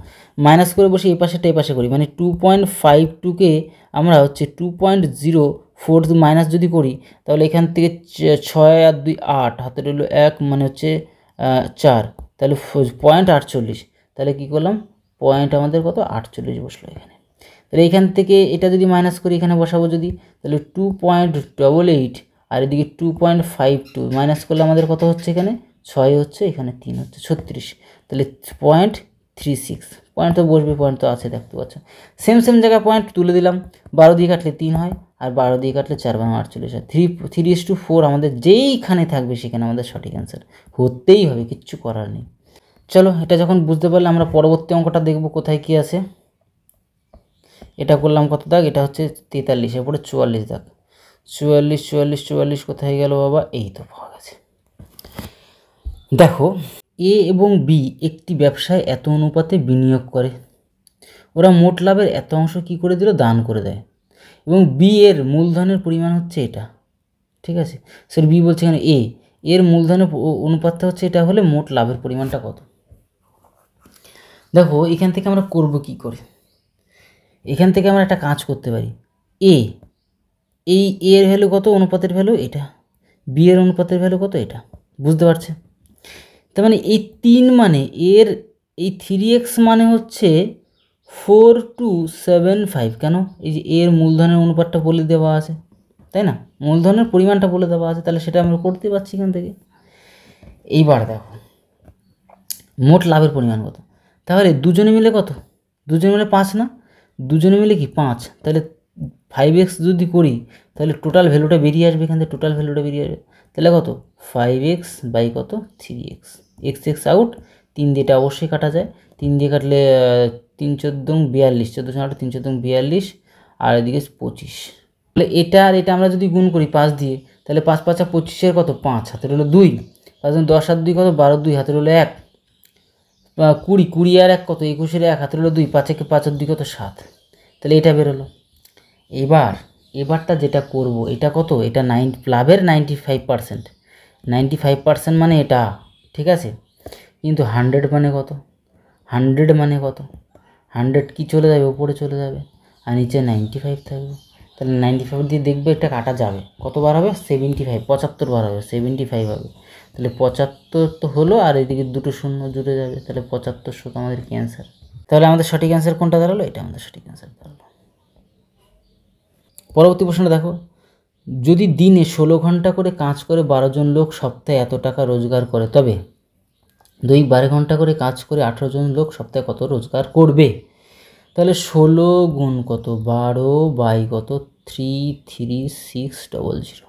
মাইনাস করে বসে এই পাশেটা এই পাশে করি, মানে 2.52কে আমরা হচ্ছে 2.04 মাইনাস যদি করি তাহলে এখান থেকে 6 আর 2 8, হাতে রইল 1, মানে হচ্ছে 4, তাহলে 0.48, তাহলে কী করলাম পয়েন্ট আমাদের কত 48 বসলো এখানে। তাহলে এখান থেকে এটা যদি মাইনাস করি এখানে বসাবো যদি, তাহলে 2.88 আর এদিকে 2.52 মাইনাস করলে আমাদের কত হচ্ছে, এখানে 6 হচ্ছে, এখানে 3 হচ্ছে, 36, তাহলে 0.36 পয়েন্ট তো বসবে, পয়েন্ট তো আছে দেখতে পাচ্ছ। সেম জায়গায় পয়েন্ট তুলে দিলাম, 12 দিয়ে কাটলে 3 হয়, আর 12 দিয়ে কাটলে 4/48 হয়। 3:4 আমাদের যেইখানে থাকবে সেখানে আমাদের সঠিক অ্যান্সার হতেই হবে, কিচ্ছু করার নেই। চলো এটা যখন বুঝতে পারলে আমরা পরবর্তী অঙ্কটা দেখব কোথায় কি আছে। এটা করলাম কত দাগ, এটা হচ্ছে 43, এরপরে 44 দাগ, 44 কোথায় গেল বাবা, এই তো পাওয়া গেছে। দেখো এ এবং বি একটি ব্যবসায় এত অনুপাতে বিনিয়োগ করে, ওরা মোট লাভের এত অংশ কি করে দিল, দান করে দেয়, এবং বি এর মূলধনের পরিমাণ হচ্ছে এটা, ঠিক আছে। স্যার বি বলছে এখানে এ এর মূলধনের অনুপাতটা হচ্ছে এটা, হলে মোট লাভের পরিমাণটা কত। দেখো এখান থেকে আমরা করব কি করে, এখান থেকে আমরা একটা কাজ করতে পারি, এই এর ভ্যালু কত, অনুপাতের ভ্যালু এটা, বি এর অনুপাতের ভ্যালু কত এটা, বুঝতে পারছে। তার মানে এই 3 মানে এর এই 3x মানে হচ্ছে 4275, কেন, এই যে এর মূলধনের অনুপাতটা বলে দেওয়া আছে, তাই না, মূলধনের পরিমাণটা বলে দেওয়া আছে, তাহলে সেটা আমরা করতে পারছি এখান থেকে। এইবার দেখো মোট লাভের পরিমাণ কত, তাহলে দুজনে মিলে কত, দুজনে মিলে 5 না, দুজনে মিলে কি 5, তাহলে 5x যদি করি তাহলে টোটাল ভ্যালুটা বেরিয়ে আসবে, এখান থেকে টোটাল ভ্যালুটা বেরিয়ে আসবে, তাহলে কত 5x বাই কত 3x, x আউট, 3 দিয়ে এটা অবশ্যই কাটা যায়, 3 দিয়ে কাটলে 3 14 42, 14 3 14 42, আর এদিকে 25, তাহলে এটা আর এটা আমরা যদি গুণ করি 5 দিয়ে, তাহলে 5 5 25 কত 5, হাতে রইল 2, 5 10 আর 2 কত 12, 2 হাতে রইল 1, 20 20 আর 1 কত 21, 1 হাতে রইল 2, 5 একে 5 আর 2 কত 7, তাহলে এটা বেরোলো। এবারটা যেটা করব এটা কত, এটা লাভের 95%, 95% মানে এটা, ঠিক আছে, কিন্তু 100 মানে কত, 100 মানে কত, 100 কি চলে যাবে, উপরে চলে যাবে, আর নিচে 95 থাকবে, তাহলে 95 দিয়ে দেখবে এটা কাটা যাবে, কতবার হবে 75, 75 বার হবে, 75 হবে, তাহলে 75 তো হলো, আর এদিকে দুটো শূন্য জুড়ে যাবে, তাহলে 75 আমাদের কি অ্যান্সার, তাহলে আমাদের সঠিক অ্যান্সার কোনটা দাঁড়ালো, এটা আমাদের সঠিক অ্যান্সার দাঁড়ালো। পরবর্তী প্রশ্নটা দেখো, যদি দিনে 16 ঘন্টা করে কাজ করে 12 জন লোক সপ্তাহে এত টাকা রোজগার করে, তবে 12 ঘন্টা করে কাজ করে 18 জন লোক সপ্তাহে কত রোজগার করবে। তাহলে 16 গুণ কত 12 বাই কত 33600।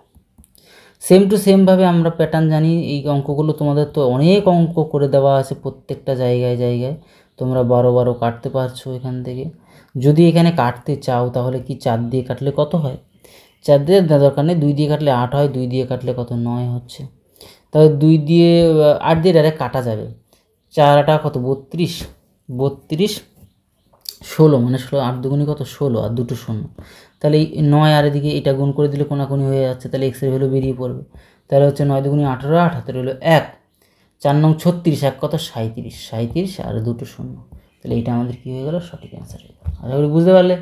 সেম টু সেমভাবে আমরা প্যাটার্ন জানি, এই অঙ্কগুলো তোমাদের তো অনেক অঙ্ক করে দেওয়া আছে প্রত্যেকটা জায়গায়, তোমরা 12 কাটতে পারছো এখান থেকে। যদি এখানে কাটতে চাও তাহলে কি 4 দিয়ে কাটলে কত হয়, 4 দিয়ে দরকার নেই, 2 দিয়ে কাটলে 8 হয়, 2 দিয়ে কাটলে কত 9 হচ্ছে, তাহলে 2 দিয়ে 8 দিয়ে ডাইরেক্ট কাটা যাবে, 4 8 কত 32, 16 মানে 16, 8 দুগুণি কত 16, আর দুটো শূন্য, তাহলে এই 9 আর এদিকে এটা গুণ করে দিলে কোনাকুনি হয়ে যাচ্ছে, তাহলে এক্সের ভ্যালু বেরিয়ে পড়বে, তাহলে হচ্ছে 9 দুগুণি 18, 8 হাতে রইল 1, 4 9 36, 1 কত 37 আর দুটো শূন্য, তাহলে এটা আমাদের কী হয়ে গেল, সঠিক অ্যান্সার হয়ে গেল। আশা করি বুঝতে পারলে,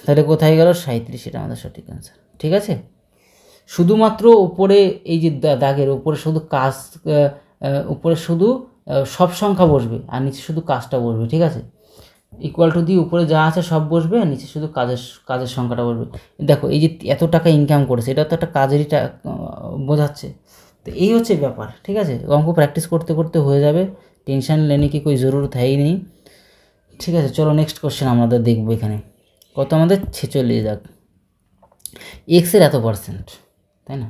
তাহলে কোথায় গেল 37, এটা আমাদের সঠিক অ্যান্সার, ঠিক আছে। শুধুমাত্র উপরে এই যে দাগের উপরে শুধু কাজ, উপরে শুধু সব সংখ্যা বসবে, আর নিচে শুধু কাজটা বসবে, ঠিক আছে, ইকুয়াল টু দিয়ে উপরে যা আছে সব বসবে, আর নিচে শুধু কাজের সংখ্যাটা বসবে। দেখো এই যে এত টাকা ইনকাম করেছে, এটা তো একটা কাজেরই বোঝাচ্ছে, তো এই হচ্ছে ব্যাপার, ঠিক আছে। অঙ্ক প্র্যাকটিস করতে করতে হয়ে যাবে, টেনশন লেনে কি কোई জরুরত হ্যাই নেই, ঠিক আছে। চলো নেক্সট কোশ্চেন আমাদের দেখবো, এখানে কত আমাদের 46 দাগ, এক্সের এত পার্সেন্ট, তাই না,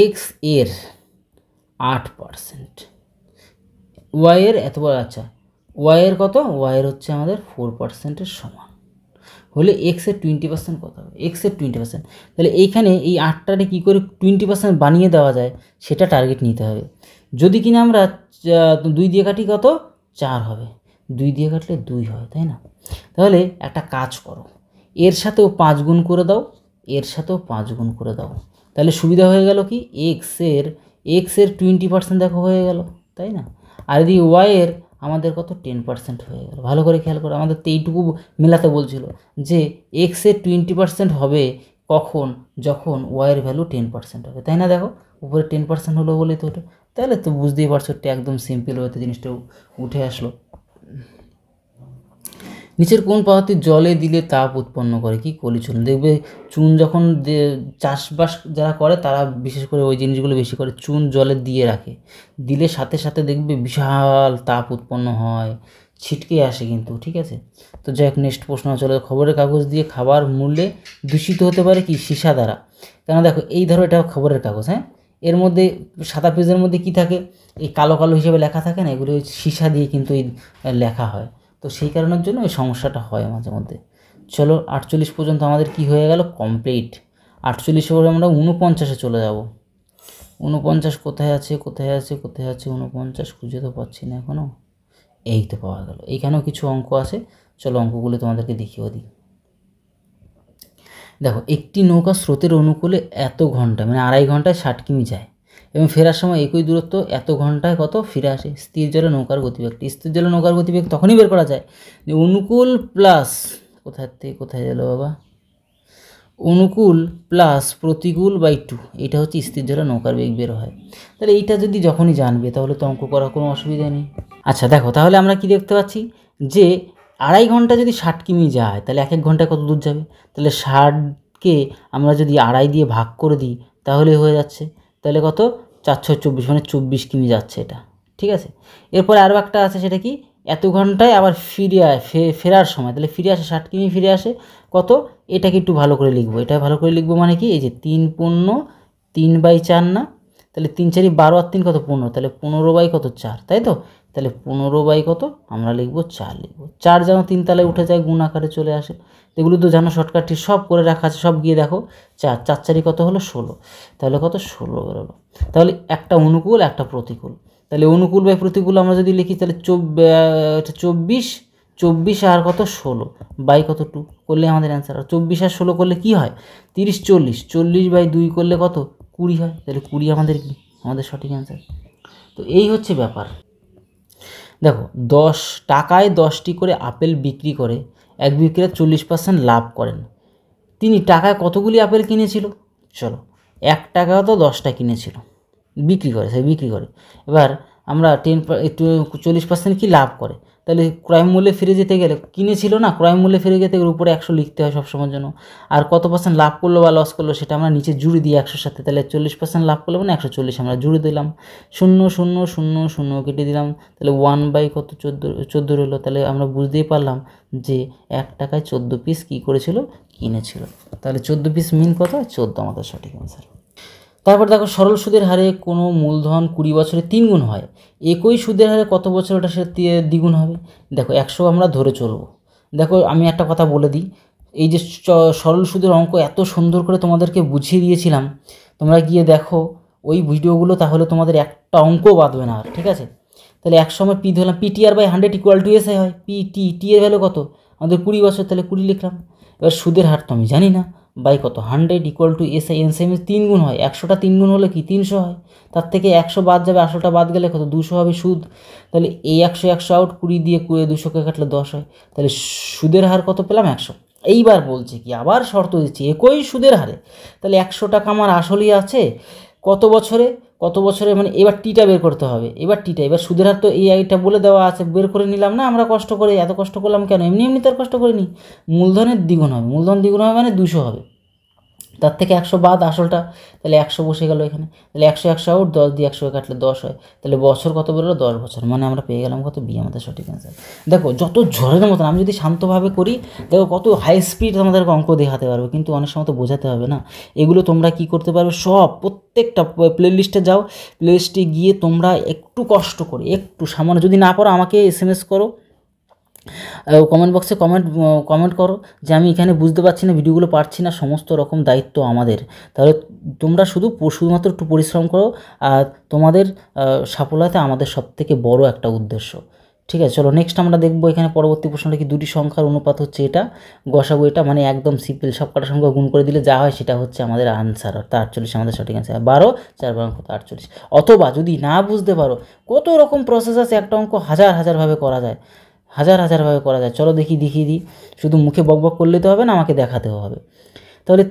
এক্স এর 8%, ওয়াইয়ের এত বড়, আচ্ছা ওয়াইয়ের কত, ওয়াইয়ের হচ্ছে আমাদের 4%-এর সমান হলে এক্সের 20% কত হবে, এক্সের 20%, তাহলে এইখানে এই 8টারে কী করে 20% বানিয়ে দেওয়া যায় সেটা টার্গেট নিতে হবে। যদি কিনা আমরা 2 দিয়ে কাটি কত 4 হবে, 2 দিয়ে কাটলে 2 হয়, তাই না, তাহলে একটা কাজ করো, এর সাথেও 5 গুণ করে দাও, এর সাথেও 5 গুণ করে দাও, তাহলে সুবিধা হয়ে গেল কি এক্সের 20% দেখো হয়ে গেল, তাই না? আর এদিকে ওয়াইয়ের আমাদের কত 10% হয়ে গেল। ভালো করে খেয়াল করো, আমাদের তো এইটুকু মেলাতে বলছিল যে এক্সের 20% হবে কখন, যখন ওয়াইয়ের ভ্যালু 10% হবে, তাই না? দেখো উপরে 10% হলো বলেই তো ওটা, তাহলে তো বুঝতেই পারছো একদম সিম্পল হয়তো জিনিসটা উঠে আসলো। নিচের কোন পদার্থটি জলে দিলে তাপ উৎপন্ন করে? কি কলি চুন। দেখবে চুন যখন চাষবাস যারা করে তারা বিশেষ করে ওই জিনিসগুলো বেশি করে, চুন জলে দিয়ে রাখে, দিলে সাথে সাথে দেখবে বিশাল তাপ উৎপন্ন হয়, ছিটকে আসে কিন্তু, ঠিক আছে। তো যাই হোক, নেক্সট প্রশ্ন চলে। খবরের কাগজ দিয়ে খাবার মূল্যে দূষিত হতে পারে কি? সীসা দ্বারা। কেন দেখো, এই ধরো এটা খবরের কাগজ, হ্যাঁ, এর মধ্যে সাদা পেজের মধ্যে কি থাকে, এই কালো কালো হিসেবে লেখা থাকে না, এগুলো সীসা দিয়ে কিন্তু এই লেখা হয়, তো সেই কারণের জন্য ওই সমস্যাটা হয় মাঝে মধ্যে। চলো 48 পর্যন্ত আমাদের কি হয়ে গেল, কমপ্লিট। 48 পরে আমরা 49-এ চলে যাব। 49 কোথায় আছে, কোথায় আছে, কোথায় আছে 49? খুঁজে তো পাচ্ছি না এখনও। এই তো পাওয়া গেল। এইখানেও কিছু অঙ্ক আছে, চলো অঙ্কগুলো তোমাদেরকে দেখিয়ে দিই। দেখো, একটি নৌকা স্রোতের অনুকূলে এত ঘন্টা, মানে 2.5 ঘন্টায় 60 কিমি যায় এবং ফেরার সময় একই দূরত্ব এত ঘন্টায় কত ফিরে আসে। স্থির জলে নৌকার গতিবেগটি, স্থির জলে নৌকার গতিবেগ তখনই বের করা যায় যে অনুকূল প্লাস, কোথায় থেকে কোথায় গেল বাবা, অনুকূল প্লাস প্রতিকূল বাই 2, এটা হচ্ছে স্থির জলে নৌকার বেগ বের হয়। তাহলে এইটা যদি যখনই জানবে তাহলে তো অঙ্ক করার কোনো অসুবিধা নেই। আচ্ছা দেখো, তাহলে আমরা কি দেখতে পাচ্ছি যে 2.5 ঘন্টা যদি 60 কিমি যায় তাহলে 1 ঘন্টায় কত দূর যাবে, তাহলে 60কে আমরা যদি 2.5 দিয়ে ভাগ করে দিই তাহলে হয়ে যাচ্ছে, তাহলে কত, 4-6-24, মানে 24 কিমি যাচ্ছে এটা, ঠিক আছে। এরপরে আরও একটা আছে, সেটা কি, এত ঘন্টায় আবার ফেরার সময়, তাহলে ফিরে আসে 60 কিমি ফিরে আসে কত, এটাকে একটু ভালো করে লিখবো, এটা ভালো করে লিখবো মানে কি, এই যে 3/4 না, তাহলে 3×4 12 আর 3 কত 15, তাহলে 15/4, তাই তো। তাহলে 15 কত আমরা লিখবো 4 লিখবো, 4 যেন 3 তালে উঠে যায়, গুণ আকারে চলে আসে, এগুলো তো জানো শর্টকাটটি সব করে রাখা আছে, সব গিয়ে দেখো 4 কত হলো 16, তাহলে কত 16 বেরোলো। তাহলে একটা অনুকূল একটা প্রতিকূল, তাহলে অনুকূল বাই প্রতিকূল আমরা যদি লিখি তাহলে 24 আর কত 16 বাই কত 2 করলে আমাদের অ্যান্সার। আর 24 আর 16 করলে কি হয়, 30, 40/2 করলে কত 20 হয়, তাহলে 20 আমাদের কি, আমাদের সঠিক অ্যান্সার। তো এই হচ্ছে ব্যাপার। দেখো, 10 টাকায় 10টি করে আপেল বিক্রি করে এক বিক্রেতা 40% লাভ করেন। তিনি টাকায় কতগুলি আপেল কিনেছিল, চলো 1 টাকা তো 10টা কিনেছিল, বিক্রি করে। এবার আমরা 40% কি লাভ করে, তাহলে ক্রয় মূল্যে ফিরে যেতে গেলে, কিনেছিল না, ক্রয় মূল্যে ফিরে যেতে গেলে উপরে 100 লিখতে হয় সবসময়ের জন্য, আর কত পার্সেন্ট লাভ করলো বা লস করলো সেটা আমরা নিচে জুড়ে দিই 100-র সাথে, তাহলে 40% লাভ করলো মানে 140 আমরা জুড়ে দিলাম, 0 কেটে দিলাম, তাহলে 1/কত 14 রইলো। তাহলে আমরা বুঝতেই পারলাম যে 1 টাকায় 14 পিস কী করেছিল, কিনেছিল, তাহলে 14 পিস মিন কত, 14 আমাদের সঠিক অ্যান্সার। তারপর দেখো, সরল সুদের হারে কোনো মূলধন 20 বছরে 3 গুণ হয়, একই সুদের হারে কত বছর ওটা সে দ্বিগুণ হবে। দেখো 100 আমরা ধরে চলবো। দেখো আমি একটা কথা বলে দিই, এই যে সরল সুদের অঙ্ক এত সুন্দর করে তোমাদেরকে বুঝিয়ে দিয়েছিলাম, তোমরা গিয়ে দেখো ওই ভিডিওগুলো, তাহলে তোমাদের একটা অঙ্ক বাদবে না আর, ঠিক আছে। তাহলে 100 আমরা পি ধরলাম, PTR/100 = SI হয়, টি এর ভ্যালু কত আমাদের 20 বছর, তাহলে 20 লিখলাম। এবার সুদের হার তো আমি জানি না, বাই কত 100 = SI, এনসাইম 3 গুণ হয়, 100টা 3 গুণ হলে কি 300 হয়, তার থেকে 100 বাদ যাবে, 80টা বাদ গেলে কত 200 হবে সুদ, তাহলে এই 100 আউট, 20 দিয়ে 200কে কাটলে 10 হয়, তাহলে সুদের হার কত পেলাম 100। এইবার বলছে কি, আবার শর্ত দিচ্ছে একই সুদের হারে, তাহলে 100 টাকা আমার আসলেই আছে কত বছরে, মানে এবার টিটা বের করতে হবে, এবার সুদের হার তো এইটা বলে দেওয়া আছে, বের করে নিলাম না আমরা কষ্ট করে, এত কষ্ট করলাম কেন, এমনি তার কষ্ট করিনি, মূলধনের দ্বিগুণ হবে, মানে 200 হবে, তার থেকে 100 বাদ আসলটা, তাহলে 100 বসে গেল এখানে, তাহলে 100 আউট, 10 দিয়ে 100 কাটলে 10 হয়, তাহলে বছর কত বেরোলো 10 বছর, মানে আমরা পেয়ে গেলাম কত, বি আমাদের সঠিক অ্যান্সার। দেখো যত ঝড়ের মতন, আমি যদি শান্তভাবে করি দেখো কত হাই স্পিড আমাদেরকে অঙ্ক দেখাতে পারবে, কিন্তু অনেক সময় তো বোঝাতে হবে না, এগুলো তোমরা কি করতে পারবে, সব প্রত্যেকটা প্লেলিস্টে যাও, প্লেলিস্টে গিয়ে তোমরা একটু কষ্ট করে, একটু সামান্য, যদি না পারো আমাকে SMS করো, কমেন্ট বক্সে কমেন্ট করো যে আমি এখানে বুঝতে পারছি না, ভিডিওগুলো পারছি না, সমস্ত রকম দায়িত্ব আমাদের, তাহলে তোমরা শুধুমাত্র একটু পরিশ্রম করো, আর তোমাদের সাফল্যতা আমাদের সবথেকে বড় একটা উদ্দেশ্য, ঠিক আছে, চলো নেক্সট আমরা দেখবো এখানে পরবর্তী প্রশ্নটা কি, দুটি সংখ্যার অনুপাত হচ্ছে এটা, গসাগু এটা, মানে একদম সিম্পল, সব কটা সংখ্যা গুণ করে দিলে যা হয় সেটা হচ্ছে আমাদের আনসার, অর্থাৎ 48 আমাদের সঠিক আনসার। 12 4 বারো কত 48। অথবা যদি না বুঝতে পারো, কত রকম প্রসেস আছে, একটা অঙ্ক হাজারভাবে করা যায়, হাজারভাবে করা যায়। চলো দেখিয়ে দিই, শুধু মুখে বকবক করলে তো হবে না, আমাকে দেখাতেও হবে। তাহলে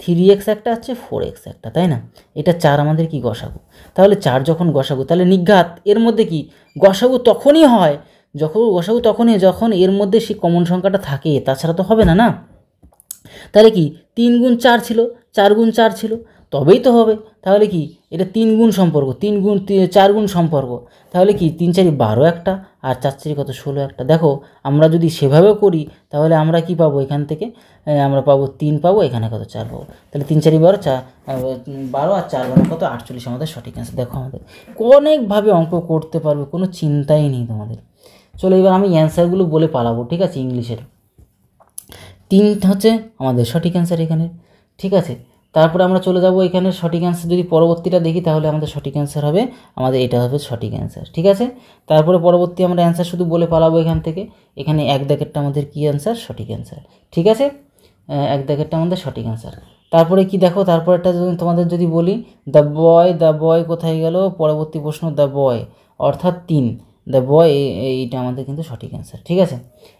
3x একটা আছে, 4x একটা, তাই না? এটা 4 আমাদের কি গসাগু। তাহলে 4 যখন গসাগু, তাহলে নিঘাত এর মধ্যে কি গসাগু তখনই হয়, যখন এর মধ্যে সেই কমন সংখ্যাটা থাকে, তাছাড়া তো হবে না। তাহলে কি 3 গুণ 4 ছিল, 4 গুণ 4 ছিল, তবেই তো হবে। তাহলে কি এটা 3 গুণ সম্পর্ক, 4 গুণ সম্পর্ক। তাহলে কি 3 4 12 একটা, আর 4 4 কত 16 একটা। দেখো আমরা যদি সেভাবে করি তাহলে আমরা কি পাবো, এখান থেকে আমরা পাবো 3 পাবো, এখানে কত 4 পাবো। তাহলে 3 4 12 12 আর 4 12 কত 48 আমাদের সঠিক অ্যান্সার। দেখো আমাদের অনেকভাবে অঙ্ক করতে পারবে, কোনো চিন্তাই নেই তোমাদের। চলো এবার আমি অ্যান্সারগুলো বলে পালাবো, ঠিক আছে, ইংলিশের। 3 হচ্ছে আমাদের সঠিক অ্যান্সার এখানে, ঠিক আছে। তারপরে আমরা চলে যাব এখানে সঠিক অ্যান্সার, যদি পরবর্তীটা দেখি তাহলে আমাদের সঠিক অ্যান্সার হবে, আমাদের এটা হবে সঠিক অ্যান্সার, ঠিক আছে। তারপরে পরবর্তী আমরা অ্যান্সার শুধু বলে পালাবো এখান থেকে। এখানে 1 দাগেরটা আমাদের কী অ্যান্সার, সঠিক অ্যান্সার, ঠিক আছে। 1 দাগেরটা আমাদের সঠিক অ্যান্সার। তারপরে কি দেখো, তারপরেটা তোমাদের যদি বলি, দ্য বয় কোথায় গেল, পরবর্তী প্রশ্ন দ্য বয় অর্থাৎ 3, দ্য বয়, এইটা আমাদের কিন্তু সঠিক অ্যান্সার, ঠিক আছে,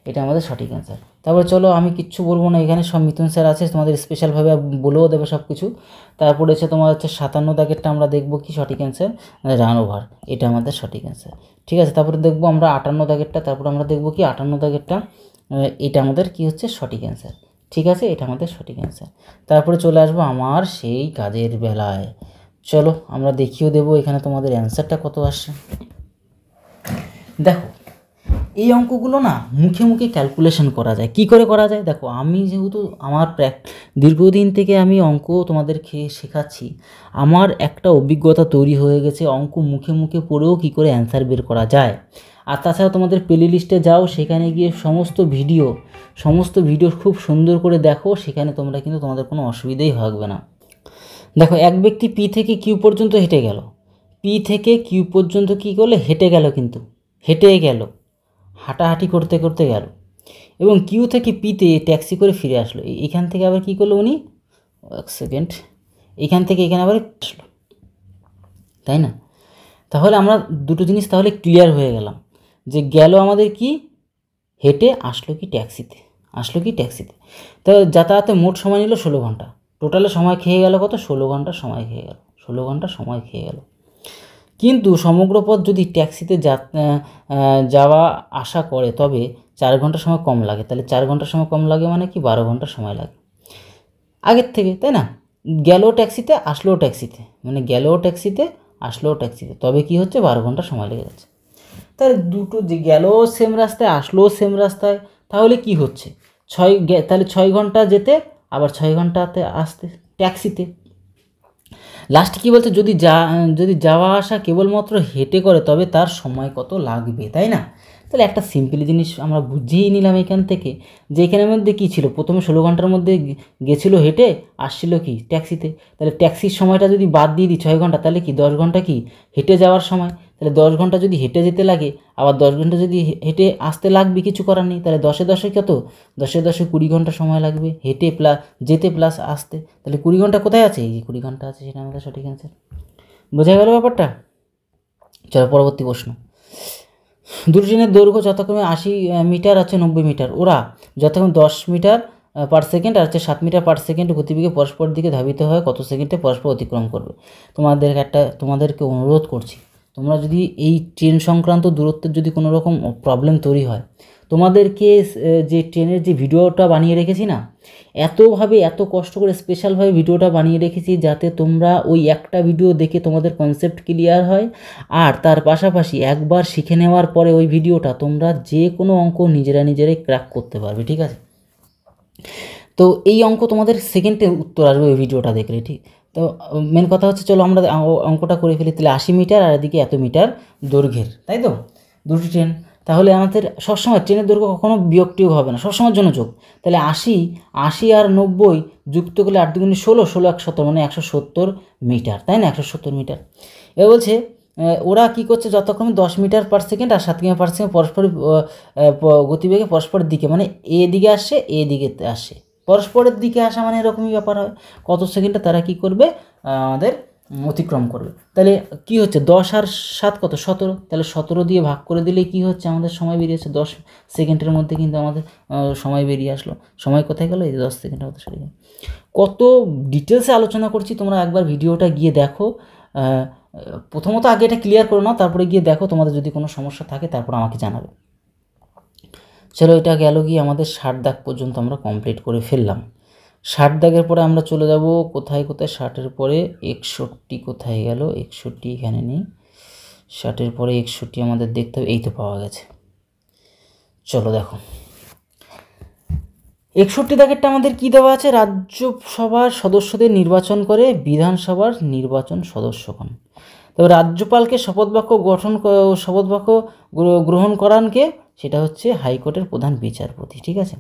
এটা আমাদের সঠিক অ্যান্সার। তারপরে চলো আমি কিচ্ছু বলবো না, এখানে সব মিথুন স্যার আছে, তোমাদের স্পেশালভাবে বলেও দেবে সব কিছু। তারপরে হচ্ছে তোমার হচ্ছে 57 দাগেরটা আমরা দেখবো কি সঠিক অ্যান্সার, রান ওভার, এটা আমাদের সঠিক অ্যান্সার, ঠিক আছে। তারপরে দেখবো আমরা 58 দাগেরটা, তারপরে আমরা দেখবো কি 58 দাগেরটা, এটা আমাদের কি হচ্ছে সঠিক অ্যান্সার, ঠিক আছে, এটা আমাদের সঠিক অ্যান্সার। তারপরে চলে আসবো আমার সেই কাজের বেলায়। চলো আমরা দেখিয়েও দেবো এখানে তোমাদের অ্যান্সারটা কত আসছে। দেখো এই অঙ্কগুলো না মুখে ক্যালকুলেশন করা যায়। কি করে করা যায় দেখো, আমি যেহেতু আমার দীর্ঘদিন থেকে আমি অঙ্ক তোমাদেরকে শেখাচ্ছি, আমার একটা অভিজ্ঞতা তৈরি হয়ে গেছে অঙ্ক মুখে পড়েও কি করে অ্যান্সার বের করা যায়। আর তাছাড়া তোমাদের প্লে লিস্টে যাও, সেখানে গিয়ে সমস্ত ভিডিও খুব সুন্দর করে দেখো, সেখানে তোমরা কিন্তু তোমাদের কোনো অসুবিধাই হবে না। দেখো এক ব্যক্তি পি থেকে কিউ পর্যন্ত হেঁটে গেল, পি থেকে কিউ পর্যন্ত কী করলে হেঁটে গেল, কিন্তু হেঁটে গেল, হাঁটাহাঁটি করতে গেল, এবং কিউ থেকে পিতে ট্যাক্সি করে ফিরে আসলো। এখান থেকে আবার কী করলো উনি, এক সেকেন্ড, এখান থেকে এখানে আবার আসলো, তাই না? তাহলে আমরা দুটো জিনিস তাহলে ক্লিয়ার হয়ে গেলাম, যে গেল আমাদের কি হেঁটে, আসলো কি ট্যাক্সিতে। তো যাতায়াতে মোট সময় নিল 16 ঘন্টা, টোটালে সময় খেয়ে গেল কত, 16 ঘন্টা সময় খেয়ে গেল। কিন্তু সমগ্র পথ যদি ট্যাক্সিতে যাওয়া আসা করে তবে 4 ঘন্টা সময় কম লাগে। তাহলে 4 ঘন্টা সময় কম লাগে মানে কি 12 ঘন্টা সময় লাগে আগের থেকে, তাই না? গেল ট্যাক্সিতে আসলেও ট্যাক্সিতে, মানে গেলেও ট্যাক্সিতে আসলেও ট্যাক্সিতে, তবে কি হচ্ছে 12 ঘন্টা সময় লেগে যাচ্ছে। তাহলে দুটো যে গেলেও সেম রাস্তায় আসলেও সেম রাস্তায়, তাহলে কি হচ্ছে তাহলে 6 ঘন্টা যেতে, আবার 6 ঘন্টাতে আসতে ট্যাক্সিতে। লাস্টে কী বলছে, যদি যাওয়া আসা কেবলমাত্র হেঁটে করে তবে তার সময় কত লাগবে, তাই না? তাহলে একটা সিম্পল জিনিস আমরা বুঝিয়েই নিলাম এখান থেকে, যে এখানের মধ্যে কী ছিল, প্রথমে 16 ঘন্টার মধ্যে গেছিলো হেঁটে, আসছিল কি ট্যাক্সিতে। তাহলে ট্যাক্সির সময়টা যদি বাদ দিয়ে দিই 6 ঘন্টা, তাহলে কি 10 ঘন্টা কি হেঁটে যাওয়ার সময়। তাহলে 10 ঘন্টা যদি হেঁটে যেতে লাগে, আবার 10 ঘন্টা যদি হেঁটে আসতে লাগবে, কিছু করার নেই। তাহলে 10 কত, 10 20 ঘন্টা সময় লাগবে হেঁটে যেতে প্লাস আসতে। তাহলে 20 ঘন্টা কোথায় আছে, এই যে 20 ঘন্টা আছে, সেটা আমাদের সঠিক অ্যান্সার। বোঝা গেল ব্যাপারটা? চলো পরবর্তী প্রশ্ন। দুটো ট্রেনের দৈর্ঘ্য যথাক্রমে 80 মিটার আছে 90 মিটার, ওরা যথাক্রমে 10 মিটার পার সেকেন্ড আর হচ্ছে 7 মিটার পার সেকেন্ড গতিবেগে পরস্পর দিকে ধাবিত হয়, কত সেকেন্ডে পরস্পর অতিক্রম করবে? তোমাদেরকে অনুরোধ করছি, তোমরা যদি এই ট্রেন সংক্রান্ত দূরত্বের যদি কোনো রকম প্রবলেম তৈরি হয়, তোমাদেরকে যে ট্রেনের যে ভিডিওটা বানিয়ে রেখেছি না, এত কষ্ট করে স্পেশালভাবে ভিডিওটা বানিয়ে রেখেছি যাতে তোমরা ওই একটা ভিডিও দেখে তোমাদের কনসেপ্ট ক্লিয়ার হয়, আর তার পাশাপাশি একবার শিখে নেওয়ার পরে ওই ভিডিওটা তোমরা যে কোনো অঙ্ক নিজেরাই ক্র্যাক করতে পারবে, ঠিক আছে? তো এই অঙ্ক তোমাদের সেকেন্ডে উত্তর আসবে ওই ভিডিওটা দেখলে, ঠিক? তো মেন কথা হচ্ছে, চলো আমরা অঙ্কটা করে ফেলি। তাহলে 80 মিটার আর এদিকে এত মিটার দৈর্ঘ্যের, তাই তো, দুটি ট্রেন। তাহলে আমাদের সবসময় ট্রেনের দৈর্ঘ্য কখনো বিয়োগটিও হবে না, সবসময়ের জন্য যোগ। তাহলে 80 আর 90 যুক্ত করলে 8 2 16, 16 1 17, মানে 170 মিটার, তাই না? 170 মিটার। এবার বলছে ওরা কী করছে, যতক্ষণ 10 মিটার পার সেকেন্ড আর 7 কিমি পার সেকেন্ড পরস্পর গতিবেগে পরস্পরের দিকে, মানে এ দিকে আসে এ দিকে আসে, পরস্পরের দিকে আসা মানে এরকমই ব্যাপার হয়। কত সেকেন্ডে তারা কি করবে, আমাদের অতিক্রম করবে। তাহলে কি হচ্ছে, 10 আর 7 কত, 17, তাহলে 17 দিয়ে ভাগ করে দিলে কি হচ্ছে, আমাদের সময় বেরিয়েছে 10 সেকেন্ডের মধ্যে কিন্তু আমাদের সময় বেরিয়ে আসলো। সময় কোথায় গেল, এই 10 সেকেন্ডের মধ্যে সরে গেল। কত ডিটেলসে আলোচনা করছি, তোমরা একবার ভিডিওটা গিয়ে দেখো। প্রথমত আগে এটা ক্লিয়ার করে নাও, তারপরে গিয়ে দেখো, তোমাদের যদি কোনো সমস্যা থাকে তারপর আমাকে জানাবে। চলো, এটা গেল গিয়ে আমাদের 60 দাগ পর্যন্ত আমরা কমপ্লিট করে ফেললাম। 60 দাগের পরে আমরা চলে যাব কোথায়, 60-এর পরে 61 কোথায় গেল, 61 এখানে নেই। 60-এর পরে 61 আমাদের দেখতে হবে, এই তো পাওয়া গেছে। চলো দেখো, 61 দাগেরটা আমাদের কি দেওয়া আছে, রাজ্যসভার সদস্যদের নির্বাচন করে বিধানসভার নির্বাচন সদস্যগণ। তবে রাজ্যপালকে শপথবাক্য গ্রহণ করানকে, সেটা হচ্ছে হাইকোর্টের প্রধান বিচারপতি। ঠিক আছে,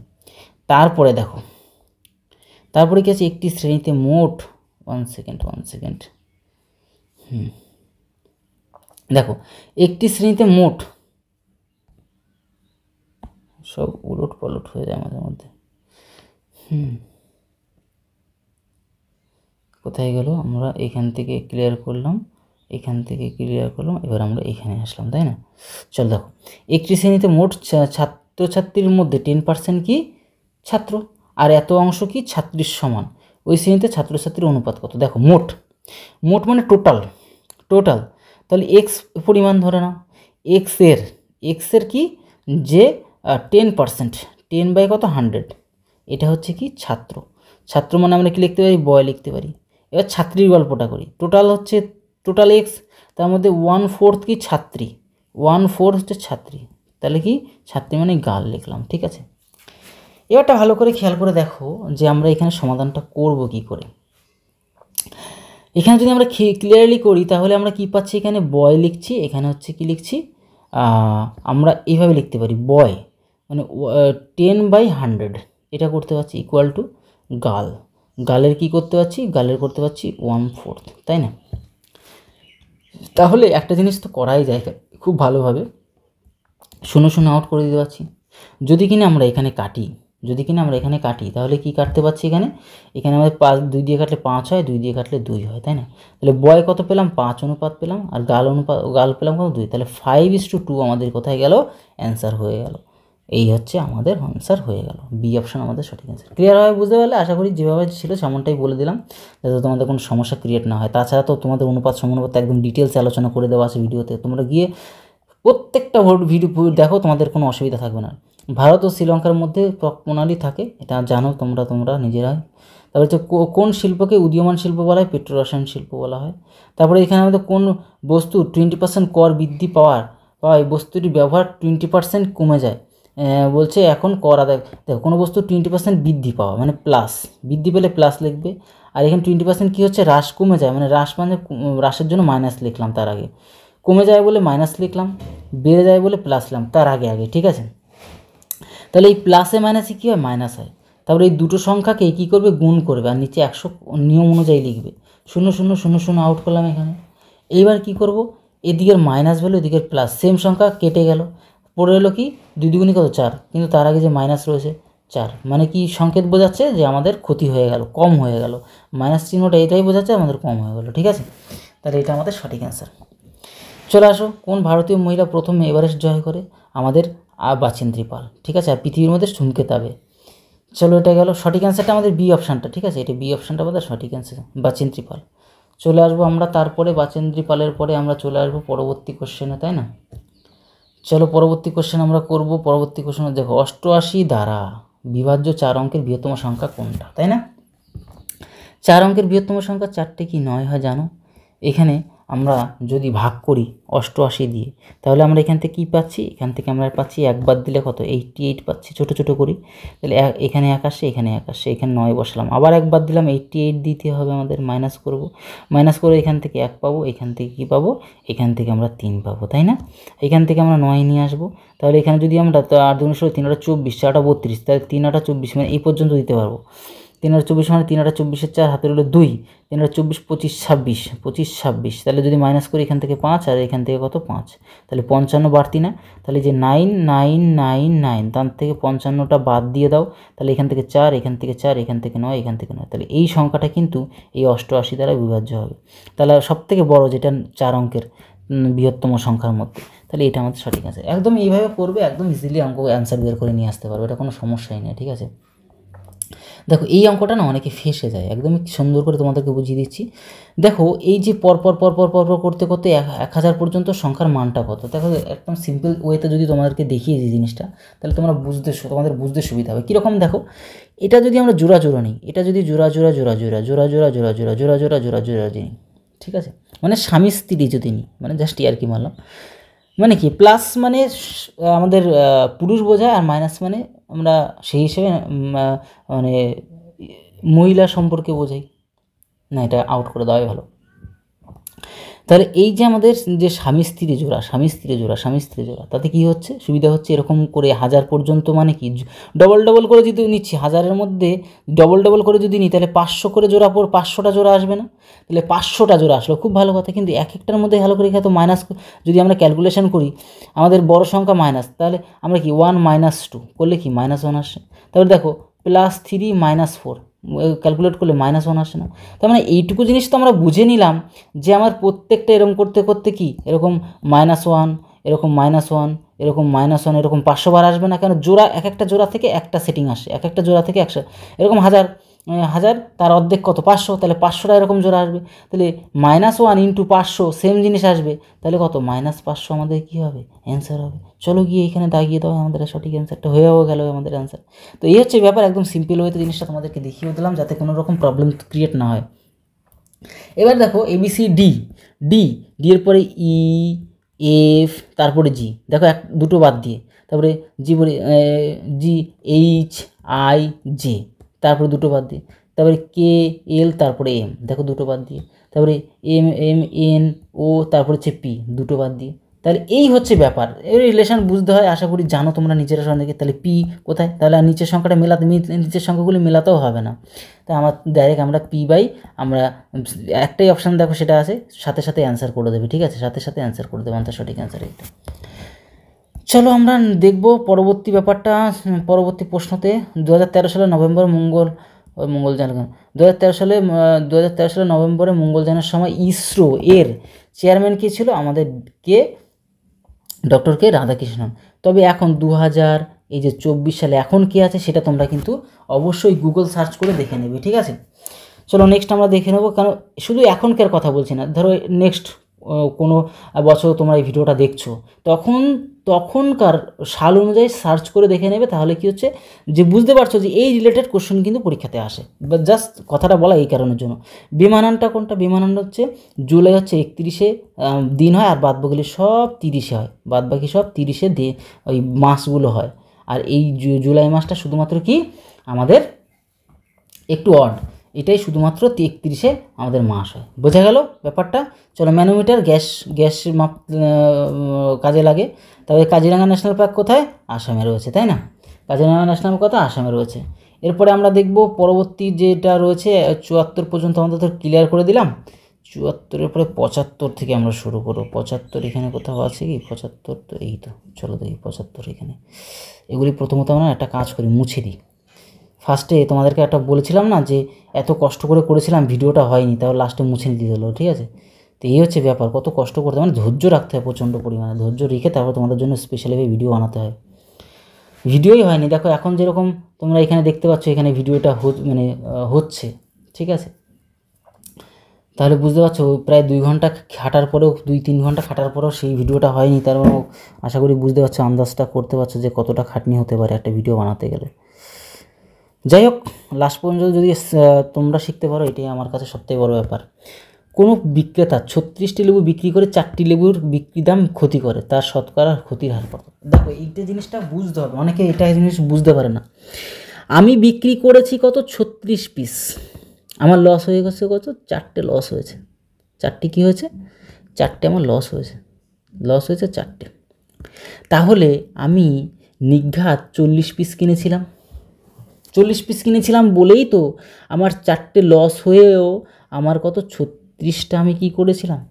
তারপরে দেখো, তারপরে কি আছে, একটি শ্রেণীতে মোট 1 সেকেন্ড দেখো, একটি শ্রেণীতে মোট, সব উলট পালট হয়ে যায় আমাদের মধ্যে। কোথায় গেল, আমরা এখান থেকে ক্লিয়ার করলাম, এখান থেকে ক্লিয়ার করলাম, এবার আমরা এখানে আসলাম, তাই না? চল দেখো, একটি শ্রেণীতে মোট ছাত্রছাত্রীর মধ্যে 10% কি ছাত্র, আর এত অংশ কি ছাত্রীর সমান। ওই শ্রেণীতে ছাত্রছাত্রীর অনুপাত কত? দেখো, মোট মানে টোটাল, তাহলে এক্স পরিমাণ ধরে নাও, এক্সের কি যে 10%, 10 বাই কত, 100, এটা হচ্ছে কি ছাত্র মানে আমরা কি লিখতে পারি, বয় লিখতে পারি। এবার ছাত্রীর গল্পটা করি, টোটাল এক্স, তার মধ্যে 1/4 কি ছাত্রী, 1/4 হচ্ছে ছাত্রী, তাহলে কি ছাত্রী মানে গার্ল লিখলাম। ঠিক আছে, এবারটা ভালো করে খেয়াল করে দেখো যে আমরা এখানে সমাধানটা করব কি করে। এখানে যদি আমরা ক্লিয়ারলি করি তাহলে আমরা কি পাচ্ছি, এখানে বয় লিখছি, এখানে হচ্ছে কি লিখছি, আমরা এইভাবে লিখতে পারি, বয় মানে 10/100, এটা করতে পারছি ইকুয়াল টু গার্লের কি করতে পারছি, গার্লের করতে পারছি 1/4, তাই না? তাহলে একটা জিনিস তো করাই যায় খুব ভালোভাবে, শুনে আউট করে দিতে পারছি। যদি কিনা আমরা এখানে কাটি তাহলে কি কাটতে পারছি, এখানে আমাদের 2 দিয়ে কাটলে 5 হয়, 2 দিয়ে কাটলে 2 হয়, তাই না? তাহলে বয় কত পেলাম, 5 অনুপাত পেলাম, আর গার্ল পেলাম কত, 2, তাহলে 5:2 আমাদের কোথায় গেল, অ্যান্সার হয়ে গেল। এই হচ্ছে আমাদের আনসার হয়ে গেল, বি অপশন আমাদের সঠিক অ্যান্সার। ক্লিয়ারভাবে বুঝতে পারলে আশা করি, যেভাবে ছিল সেমনটাই বলে দিলাম, যাতে তোমাদের কোনো সমস্যা ক্রিয়েট না হয়। তাছাড়া তো তোমাদের অনুপাত সমানুপাত একদম ডিটেলসে আলোচনা করে দেওয়া আছে ভিডিওতে, তোমরা গিয়ে প্রত্যেকটা ভিডিও দেখো, তোমাদের কোনো অসুবিধা থাকবে না। ভারত ও শ্রীলঙ্কার মধ্যে ত্বক প্রণালী থাকে, এটা জানো তোমরা নিজেরাই। তারপরে হচ্ছে কোন শিল্পকে উদীয়মান শিল্প বলা হয়, পেট্রোরসায়ন শিল্প বলা হয়। তারপরে এখানে আমাদের কোন বস্তু 20% কর বৃদ্ধি পাওয়ায় এই বস্তুটির ব্যবহার 20% কমে যায়, বলছে এখন কর আদায়। দেখো, কোনো বস্তু 20% বৃদ্ধি পাওয়া মানে প্লাস, বৃদ্ধি পেলে প্লাস লিখবে, আর এখানে 20% কী হচ্ছে, হ্রাস কমে যায়, মানে হ্রাসের জন্য মাইনাস লিখলাম, তার আগে কমে যায় বলে মাইনাস লিখলাম, বেড়ে যায় বলে প্লাস লিখলাম তার আগে। ঠিক আছে, তাহলে এই প্লাসে মাইনাসে কী হয়, মাইনাস হয়। তারপরে এই দুটো সংখ্যাকে কী করবে, গুণ করবে, আর নিচে 100 নিয়ম অনুযায়ী লিখবে, 0 আউট করলাম এখানে। এইবার কি করব, এদিকের মাইনাস ভ্যালু এদিকের প্লাস, সেম সংখ্যা কেটে গেল, পড়ে এলো কি 2 2 কত 4, কিন্তু তার আগে যে মাইনাস রয়েছে 4, মানে কি সংকেত বোঝাচ্ছে যে আমাদের ক্ষতি হয়ে গেল, কম হয়ে গেল, মাইনাস চিহ্নটা এটাই বোঝাচ্ছে আমাদের কম হয়ে গেল। ঠিক আছে, তাহলে এটা আমাদের সঠিক অ্যান্সার। চলে আসো, কোন ভারতীয় মহিলা প্রথমে এভারেস্ট জয় করে, আমাদের বাচেন্দ্রী পাল। ঠিক আছে, আর পৃথিবীর মধ্যে ধূমকেতু। চলো, এটা গেল সঠিক অ্যান্সারটা আমাদের বি অপশানটা। ঠিক আছে, এটা বি অপশানটা আমাদের সঠিক অ্যান্সার, বাচেন্দ্রী পাল। চলে আসবো আমরা তারপরে বাচেন্দ্রী পালের পরে আমরা চলে আসবো পরবর্তী কোশ্চেনে, তাই না? চলো, পরবর্তী কোশ্চেন আমরা করব। পরবর্তী কোশ্চেনে দেখো, 88 দ্বারা বিভাজ্য 4 অঙ্কের বৃহত্তম সংখ্যা কোনটা, তাই না? 4 অঙ্কের বৃহত্তম সংখ্যা 4টে কি 9 হয় জানো? এখানে আমরা যদি ভাগ করি 88 দিয়ে, তাহলে আমরা এখান থেকে কী পাচ্ছি, এখান থেকে আমরা পাচ্ছি একবার দিলে কত, 88 পাচ্ছি। ছোটো করি, তাহলে এখানে 1 আসছে, এখানে 1 আসছে, এখানে 9 বসালাম, আবার একবার দিলাম, 88 দিতে হবে আমাদের, মাইনাস করে এখান থেকে 1 পাবো, এখান থেকে কী পাবো, এখান থেকে আমরা 3 পাবো, তাই না? এখান থেকে আমরা 9 নিয়ে আসবো, তাহলে এখানে যদি আমরা 8 2 16, 3 8 24, 4 8 32, তাহলে 3 8 24, মানে এই পর্যন্ত দিতে পারবো। 3/24 মানে 3/24 4 হাতের হলো 2, 3/24 25 26, 25 26, তাহলে যদি মাইনাস করি এখান থেকে 5 আর এখান থেকে কত 5, তাহলে 55 বাড়তি না, তাহলে যে 9 9 9 9 তার থেকে 55টা বাদ দিয়ে দাও, তাহলে এখান থেকে 4, এখান থেকে 4, এখান থেকে 9, এখান থেকে 9, তাহলে এই সংখ্যাটা কিন্তু এই 88 দ্বারা বিভাজ্য হবে। তাহলে সবথেকে বড় যেটা 4 অঙ্কের বৃহত্তম সংখ্যার মধ্যে, তাহলে এটা আমাদের সঠিক আছে। একদম এইভাবে করবে, একদম ইজিলি অঙ্ক অ্যান্সার বের করে নিয়ে আসতে পারবে, এটা কোনো সমস্যাই নেই, ঠিক আছে। দেখো এই অঙ্কটা না অনেকে ফেসে যায়, একদম সুন্দর করে তোমাদেরকে বুঝিয়ে দিচ্ছি। দেখো এই যে পরপর করতে করতে 1000 পর্যন্ত সংখ্যার মানটা কত, দেখো একদম সিম্পল ওয়েতে যদি তোমাদেরকে দেখিয়ে দিই জিনিসটা, তাহলে তোমাদের বুঝতে সুবিধা হবে। কীরকম দেখো, এটা যদি আমরা জোড়া নিই, এটা যদি জোড়া নিই, ঠিক আছে, মানে স্বামী স্ত্রী যদি নিই, মানে জাস্ট ইয়ার কি মারলাম, মানে কি প্লাস মানে আমাদের পুরুষ বোঝায়, আর মাইনাস মানে আমরা সেই হিসেবে মানে মহিলা সম্পর্কে বোঝাই না, এটা আউট করে দেওয়াই ভালো। তাহলে এই যে আমাদের যে স্বামী স্ত্রী জোড়া, তাতে কি হচ্ছে সুবিধা হচ্ছে, এরকম করে 1000 পর্যন্ত, মানে কি ডবল করে যদি নিচ্ছি 1000-এর মধ্যে ডবল করে যদি নিই, তাহলে 500 করে জোড়া 500টা জোড়া আসবে না, তাহলে 500টা জোড়া আসলো, খুব ভালো কথা। কিন্তু এক একটার মধ্যে ভালো করে তো মাইনাস যদি আমরা ক্যালকুলেশন করি, আমাদের বড় সংখ্যা মাইনাস, তাহলে আমরা কি 1 - 2 করলে কি -1 আসে, তাহলে দেখো +3 - 4 ক্যালকুলেট করলে -1 আসে না। তার মানে এইটুকু জিনিস তো আমরা বুঝে নিলাম যে আমার প্রত্যেকটা এরকম করতে কি এরকম -1, এরকম -1, এরকম -1, এরকম 500 বার আসবে না, কেন জোড়া এক একটা জোড়া থেকে একটা সেটিং আসে, এক একটা জোড়া থেকে 100, এরকম হাজার তার অর্ধেক কত 500, তাহলে 500টা এরকম জোড়া আসবে, তাহলে -1 × 500 সেম জিনিস আসবে, তাহলে কত -500 আমাদের কী হবে অ্যান্সার হবে। চলো গিয়ে এখানে দাগিয়ে দেওয়া আমাদের সঠিক অ্যান্সারটা হয়েও গেল আমাদের অ্যান্সার। তো এই হচ্ছে ব্যাপার, একদম সিম্পল ওয়েতে জিনিসটা তোমাদেরকে দেখিয়ে দিলাম যাতে কোনো রকম প্রবলেম ক্রিয়েট না হয়। এবার দেখো ABCD, ডি এর পরে ই এফ, তারপরে জি, দেখো দুটো বাদ দিয়ে, তারপরে GH, I, J, তারপরে দুটো বাদ দিয়ে, তারপরে KL, তারপরে M, দেখো দুটো বাদ দিয়ে, তারপরে MNO, তারপরে হচ্ছে P, দুটো বাদ দিয়ে। তাহলে এই হচ্ছে ব্যাপার, এই রিলেশন বুঝতে হয়, আশা করি জানো তোমরা নিজেরা সঙ্গে। তাহলে P কোথায়, তাহলে আর নিচের সংখ্যাটা নিচের সংখ্যাগুলি মেলাতেও হবে না, তাই আমার ডাইরেক্ট আমরা আমরা একটাই অপশান দেখো সেটা আছে, সাথে অ্যান্সার করে দেবে, ঠিক আছে, সাথে অ্যান্সার করে দেবে, আমাদের সঠিক অ্যান্সার এইটা। চলো আমরা দেখব পরবর্তী ব্যাপারটা, পরবর্তী প্রশ্নতে 2013 সালে নভেম্বর মঙ্গলযান 2013 সালে নভেম্বরে মঙ্গলযানের সময় ইসরো এর চেয়ারম্যান কে ছিল, আমাদের ডক্টর কে রাধাকৃষ্ণন। তবে এখন 2024 সালে এখন কে আছে সেটা তোমরা কিন্তু অবশ্যই গুগল সার্চ করে দেখে নেবে, ঠিক আছে। চলো নেক্সট আমরা দেখে নেবো, কারণ শুধু এখনকার কথা বলছি না, ধরো নেক্সট কোনো বছর তোমরা এই ভিডিওটা দেখছো, তখনকার সাল অনুযায়ী সার্চ করে দেখে নেবে, তাহলে কি হচ্ছে যে বুঝতে পারছো যে এই রিলেটেড কোশ্চেন কিন্তু পরীক্ষাতে আসে। বা জাস্ট কথাটা বলা এই কারণের জন্য। বিমানানটা কোনটা, বিমানান হচ্ছে জুলাই হচ্ছে 31-এ দিন হয়, আর বাদবাকি সব 30-এ হয়, বাদবাকি সব 30-এ ওই মাসগুলো হয়, আর এই জুলাই মাসটা শুধুমাত্র কি আমাদের একটু অড, এটাই শুধুমাত্র 31-এ আমাদের মাস হয়। বোঝা গেল ব্যাপারটা। চলো ম্যানোমিটার গ্যাস মাপ কাজে লাগে। তবে কাজিরাঙ্গা ন্যাশনাল পার্ক কোথায়, আসামে রয়েছে, তাই না, কাজিরাঙ্গা ন্যাশনাল পার্ক কোথায়, আসামে রয়েছে। এরপরে আমরা দেখব পরবর্তী যেটা রয়েছে 74 পর্যন্ত আমাদের তো ক্লিয়ার করে দিলাম, 74-এর পরে 75 থেকে আমরা শুরু করবো। 75 এখানে কোথাও আছে কি, 75 তো এই তো, চলো দেখি 75 এখানে। এগুলি প্রথমত আমরা একটা কাজ করি, মুছে দিই। ফার্স্টে তোমাদেরকে একটা বলেছিলাম না যে এত কষ্ট করে করেছিলাম ভিডিওটা হয়নি, তাহলে লাস্টে মুছে নিতে হলো, ঠিক আছে। তো এই হচ্ছে ব্যাপার, কত কষ্ট করতে মানে ধৈর্য রাখতে হয়, প্রচণ্ড পরিমাণে ধৈর্য রেখে তারপর তোমাদের জন্য স্পেশালিভাবে ভিডিও বানাতে হয়। ভিডিওই হয়নি, দেখো এখন যেরকম তোমরা এখানে দেখতে পাচ্ছ, এখানে ভিডিওটা হচ্ছে, ঠিক আছে। তাহলে বুঝতে পারছো প্রায় 2 ঘন্টা খাটার পরেও, 2-3 ঘন্টা খাটার পরেও সেই ভিডিওটা হয়নি, তার আশা করি বুঝতে পারছো, আন্দাজটা করতে পারছো যে কতটা খাটনি হতে পারে একটা ভিডিও বানাতে গেলে। যাই হোক, লাস্ট পর্যন্ত যদি তোমরা শিখতে পারো, এটাই আমার কাছে সবথেকে বড় ব্যাপার। কোনো বিক্রেতা 36টি লেবু বিক্রি করে 4টি লেবুর বিক্রি দাম ক্ষতি করে, তার শতকরা ক্ষতির হার কত। দেখো এইটা জিনিসটা বুঝতে হবে, অনেকে এটা জিনিস বুঝতে পারে না। আমি বিক্রি করেছি কত 36 পিস, আমার লস হয়ে গেছে কত 4টে লস হয়েছে, 4টি কী হয়েছে, 4টে আমার লস হয়েছে 4টে। তাহলে আমি নিঘাত 40 পিস কিনেছিলাম, 40 পিস কিনেছিলাম বলেই তো আমার 4টে লস হয়েও আমার কত 36টা আমি কি করেছিলাম,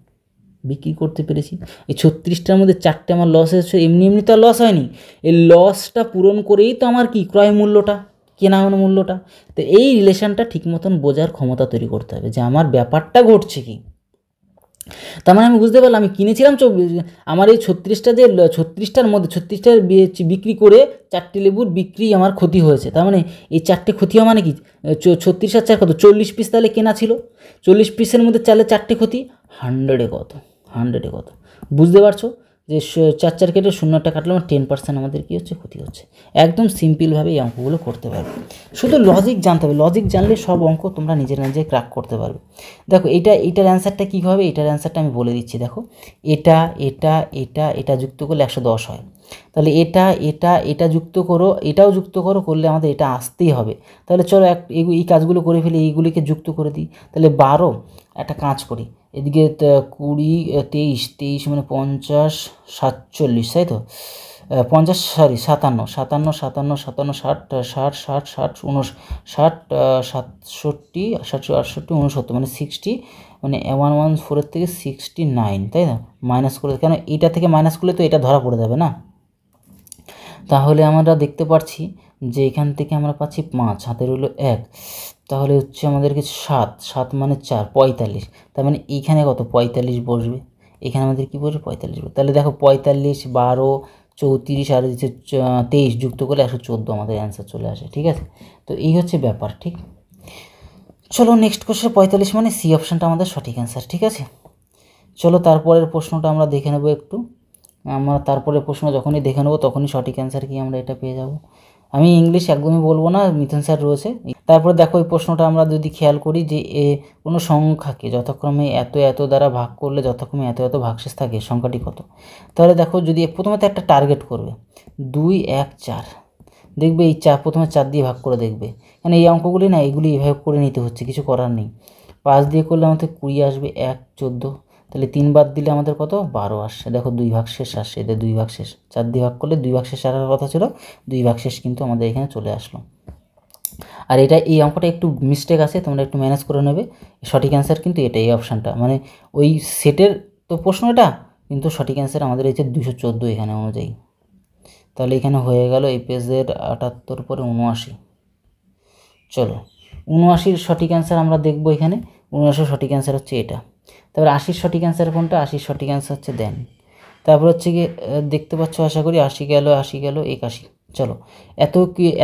বিক্রি করতে পেরেছি। এই 36টার মধ্যে 4টে আমার লস হয়েছে, এমনি এমনি তো আর লস হয়নি, এই লসটা পূরণ করেই তো আমার কি ক্রয় মূল্যটা, কেনা মূল্যটা। তো এই রিলেশনটা ঠিক মতন বোঝার ক্ষমতা তৈরি করতে হবে যে আমার ব্যাপারটা ঘটছে কি। তার মানে আমি বুঝতে পারলাম আমি কিনেছিলাম আমার এই 36টার মধ্যে 36টার বিক্রি করে 4টে লেবুর বিক্রি আমার ক্ষতি হয়েছে। তার মানে এই 4টে ক্ষতি হওয়া মানে কি, 36 আর 4 কত, 40 পিস তাহলে কেনা ছিল, 40 পিসের মধ্যে 4টে ক্ষতি, 100-এ কত, 100-এ কত, বুঝতে পারছো যে 4 কেটে 0টা কাটলে আমার 10% আমাদের কী হচ্ছে, ক্ষতি হচ্ছে। একদম সিম্পলভাবে এই অঙ্কগুলো করতে পারবে, শুধু লজিক জানতে হবে, লজিক জানলে সব অঙ্ক তোমরা নিজে ক্র্যাক করতে পারবে। দেখো এটার অ্যান্সারটা কী হবে, এটার অ্যান্সারটা আমি বলে দিচ্ছি। দেখো এটা যুক্ত করলে 110 হয়, তাহলে এটা যুক্ত করো, এটাও যুক্ত করো, করলে আমাদের এটা আসতেই হবে। তাহলে চলো এই কাজগুলো করে ফেলি, এইগুলিকে যুক্ত করে দিই। তাহলে 12, একটা কাজ করি, এদিকে 20, 23 মানে 50, 47, তাই তো, 50 57, 57, 57, 60, 67, 68, মানে 60, মানে 114 থেকে 69, তাই না, মাইনাস করে, কেন এটা থেকে মাইনাস করলে তো এটা ধরা পড়ে যাবে না। তাহলে আমরা দেখতে পাচ্ছি যে এখান থেকে আমরা পাচ্ছি 5, হাতে রইল 1, তাহলে হচ্ছে আমাদেরকে 7 মানে 4, 45, তার মানে এইখানে কত 45 বসবে, এখানে আমাদের কি বসবে 45 বসবে। তাহলে দেখো 45, 12, 34 আর 23 যুক্ত করলে 114 আমাদের অ্যান্সার চলে আসে। ঠিক আছে, তো এই হচ্ছে ব্যাপার। ঠিক, চলো নেক্সট কোশ্চেন, 45 মানে সি অপশানটা আমাদের সঠিক অ্যান্সার। ঠিক আছে, চলো তারপরের প্রশ্নটা আমরা দেখে নেবো একটু। আমরা তারপরে প্রশ্ন যখনই দেখে নেবো তখনই সঠিক অ্যান্সার কি আমরা এটা পেয়ে যাব। আমি ইংলিশ একদমই বলবো না, মিথুন স্যার রয়েছে। তারপরে দেখো এই প্রশ্নটা আমরা যদি খেয়াল করি যে কোনো সংখ্যাকে যথাক্রমে এত দ্বারা ভাগ করলে যথাক্রমে এত ভাগশেষ থাকে, সংখ্যাটি কত। তাহলে দেখো যদি প্রথমে তো একটা টার্গেট করবে 2, 1, 4, দেখবে এই 4 প্রথমে 4 দিয়ে ভাগ করে দেখবে, কারণ এই অঙ্কগুলি না এগুলি এইভাবে করে নিতে হচ্ছে, কিছু করার নেই। 5 দিয়ে করলে আমাদের 20 আসবে, 1, 14, তাহলে 3 বাদ দিলে আমাদের কত 12 আসছে। দেখো 2 ভাগশেষ আসছে, এদের 2 ভাগশেষ, 4 দিয়ে ভাগ করলে 2 ভাগশেষ আসার কথা ছিল, 2 ভাগশেষ কিন্তু আমাদের এখানে চলে আসলো। আর এই অঙ্কটা একটু মিস্টেক আছে, তোমরা একটু ম্যানেজ করে নেবে। সঠিক অ্যান্সার কিন্তু এটা, এই অপশানটা, মানে ওই সেটের তো প্রশ্ন এটা, কিন্তু সঠিক অ্যান্সার আমাদের হচ্ছে 214 এখানে অনুযায়ী। তাহলে এখানে হয়ে গেল এই পেজের 78 পরে 79। চলো 79-র সঠিক অ্যান্সার আমরা দেখবো এখানে। 79-এর সঠিক অ্যান্সার হচ্ছে এটা। তারপরে 80-র সঠিক অ্যান্সার কোনটা, 80-র সঠিক অ্যান্সার হচ্ছে দেন। তারপর হচ্ছে গিয়ে দেখতে পাচ্ছ আশা করি 80 গেল 81। চলো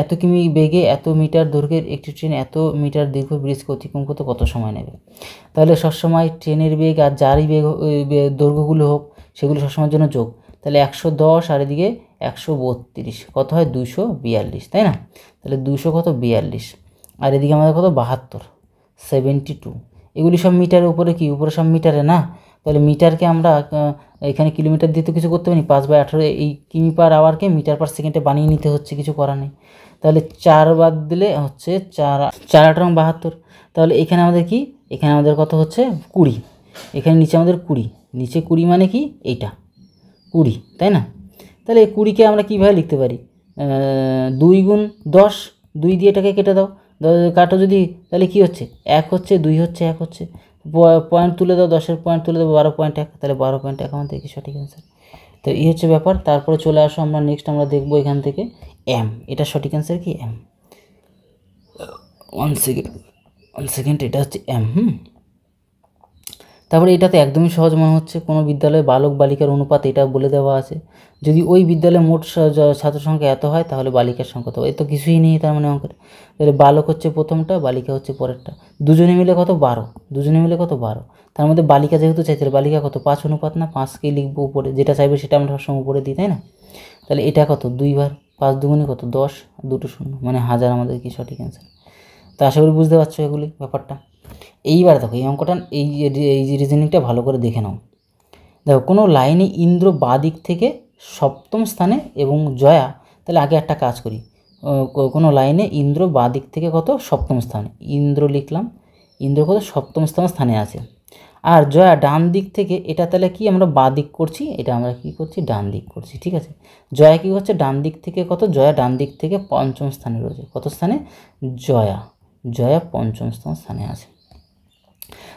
এত কিমি বেগে এত মিটার দৈর্ঘ্যের একটি ট্রেন এত মিটার দীর্ঘ ব্রিজকে অতিক্রম করতে কত সময় নেবে। তাহলে সবসময় ট্রেনের বেগ আর যারই বেগ দৈর্ঘ্যগুলো হোক সেগুলো সবসময়ের জন্য যোগ, তাহলে 110 আর এদিকে 132 কত হয় 242, তাই না। তাহলে 200 কত 42, আর এদিকে আমাদের কত 72, 72। এগুলি সব মিটারের উপরে, কি উপরে সব মিটারে না, তাহলে মিটারকে আমরা এখানে কিলোমিটার দিয়ে তো কিছু করতে পারি, 5/18 এই কিমি পার আওয়ারকে মিটার পার সেকেন্ডে বানিয়ে নিতে হচ্ছে, কিছু করার নেই। তাহলে 4 বাদ দিলে হচ্ছে 4×8=72। তাহলে এখানে আমাদের কি, এখানে আমাদের কত হচ্ছে 20, এখানে নিচে আমাদের 20, নিচে 20 মানে কি এইটা 20, তাই না। তাহলে এই 20কে আমরা কীভাবে লিখতে পারি, 2 × 10, 2 দিয়ে এটাকে কেটে দাও, কাটো যদি, তাহলে কি হচ্ছে 1 হচ্ছে, 2 হচ্ছে, 1 হচ্ছে, পয়েন্ট তুলে দাও, 10-এর পয়েন্ট তুলে দেবো 12.1, তাহলে 12.1 আমাদের কি সঠিক অ্যান্সার। তো এই হচ্ছে ব্যাপার। তারপরে চলে আসো আমরা নেক্সট আমরা দেখবো এখান থেকে এম, এটা সঠিক অ্যান্সার কি এম। 1 সেকেন্ড, এটা হচ্ছে এম। তারপরে এটা তো একদমই সহজ মনে হচ্ছে, কোনো বিদ্যালয়ে বালক বালিকার অনুপাত এটা বলে দেওয়া আছে, যদি ওই বিদ্যালয়ে মোট ছাত্র সংখ্যা এত হয় তাহলে বালিকার সংখ্যা তো, এ তো কিছুই নেই তার মানে অঙ্কের। তাহলে বালক হচ্ছে প্রথমটা, বালিকা হচ্ছে পরেরটা, দুজনে মিলে কত 12, দুজনে মিলে কত 12, তার মধ্যে বালিকা যেহেতু চাইছে, বালিকা কত 5 অনুপাত না, 5কে লিখবো উপরে, যেটা চাইবে সেটা আমরা সবসময় উপরে দিই, তাই না। তাহলে এটা কত 2 বার, 5 দুগুণে কত 10, 2টো শূন্য মানে 1000 আমাদের কি সঠিক অ্যান্সার। তো আশা করি বুঝতে পারছো এগুলি ব্যাপারটা। এইবার দেখো এই অঙ্কটা, এই রিজনিংটা ভালো করে দেখে নাও। দেখো কোনো লাইনে ইন্দ্র বাঁ দিক থেকে 7ম স্থানে এবং জয়া, তাহলে আগে একটা কাজ করি, কোনো লাইনে ইন্দ্র বাঁ দিক থেকে কত 7ম স্থানে, ইন্দ্র লিখলাম, ইন্দ্র কত 7ম স্থানে আছে, আর জয়া ডান দিক থেকে, এটা তাহলে কি আমরা বাঁ দিক করছি, এটা আমরা কি করছি ডান দিক করছি, ঠিক আছে। জয়া কি হচ্ছে ডান দিক থেকে কত, জয়া ডান দিক থেকে পঞ্চম স্থানে রয়েছে, কত স্থানে, জয়া পঞ্চম স্থানে আছে।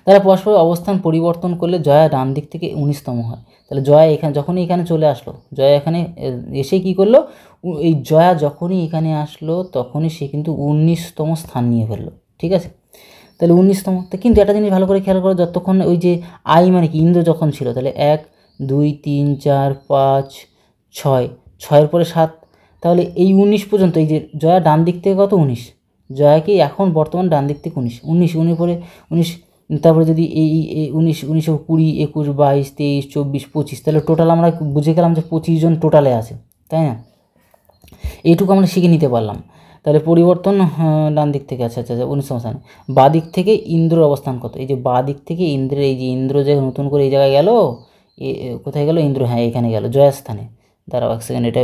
তারা পরস্পর অবস্থান পরিবর্তন করলে জয়া ডান দিক থেকে 19তম হয়। তাহলে জয়া এখানে যখনই এখানে চলে আসলো, জয়া এখানে এসে কি করলো, এই জয়া যখনই এখানে আসলো তখনই সে কিন্তু 19তম স্থান নিয়ে ফেললো, ঠিক আছে। তাহলে 19তম। তো কিন্তু একটা জিনিস ভালো করে খেয়াল করো, যতক্ষণ ওই যে আই মানে কি ইন্দ্র যখন ছিল, তাহলে 1 2 3 4 5 6, 6-এর পরে 7, তাহলে এই 19 পর্যন্ত, এই যে জয়া ডান দিক থেকে কত 19, জয়া কি এখন বর্তমান ডান দিক থেকে 19 পরে 19, তারপরে যদি এই 19 19 20 21 22 23 24 25, তাহলে টোটাল আমরা বুঝে গেলাম যে 25 জন টোটালে আছে, তাই না। এইটুকু আমরা শিখে নিতে পারলাম। তাহলে পরিবর্তন ডান দিক থেকে, আচ্ছা 19তম স্থানে। বাঁ দিক থেকে ইন্দ্রর অবস্থান কত, এই যে বাঁ দিক থেকে ইন্দ্রের, এই যে ইন্দ্র যে নতুন করে এই জায়গায় গেল, কোথায় গেল ইন্দ্র, হ্যাঁ এখানে গেল জয়ার স্থানে। দাঁড়াও 1 সেকেন্ড, এটা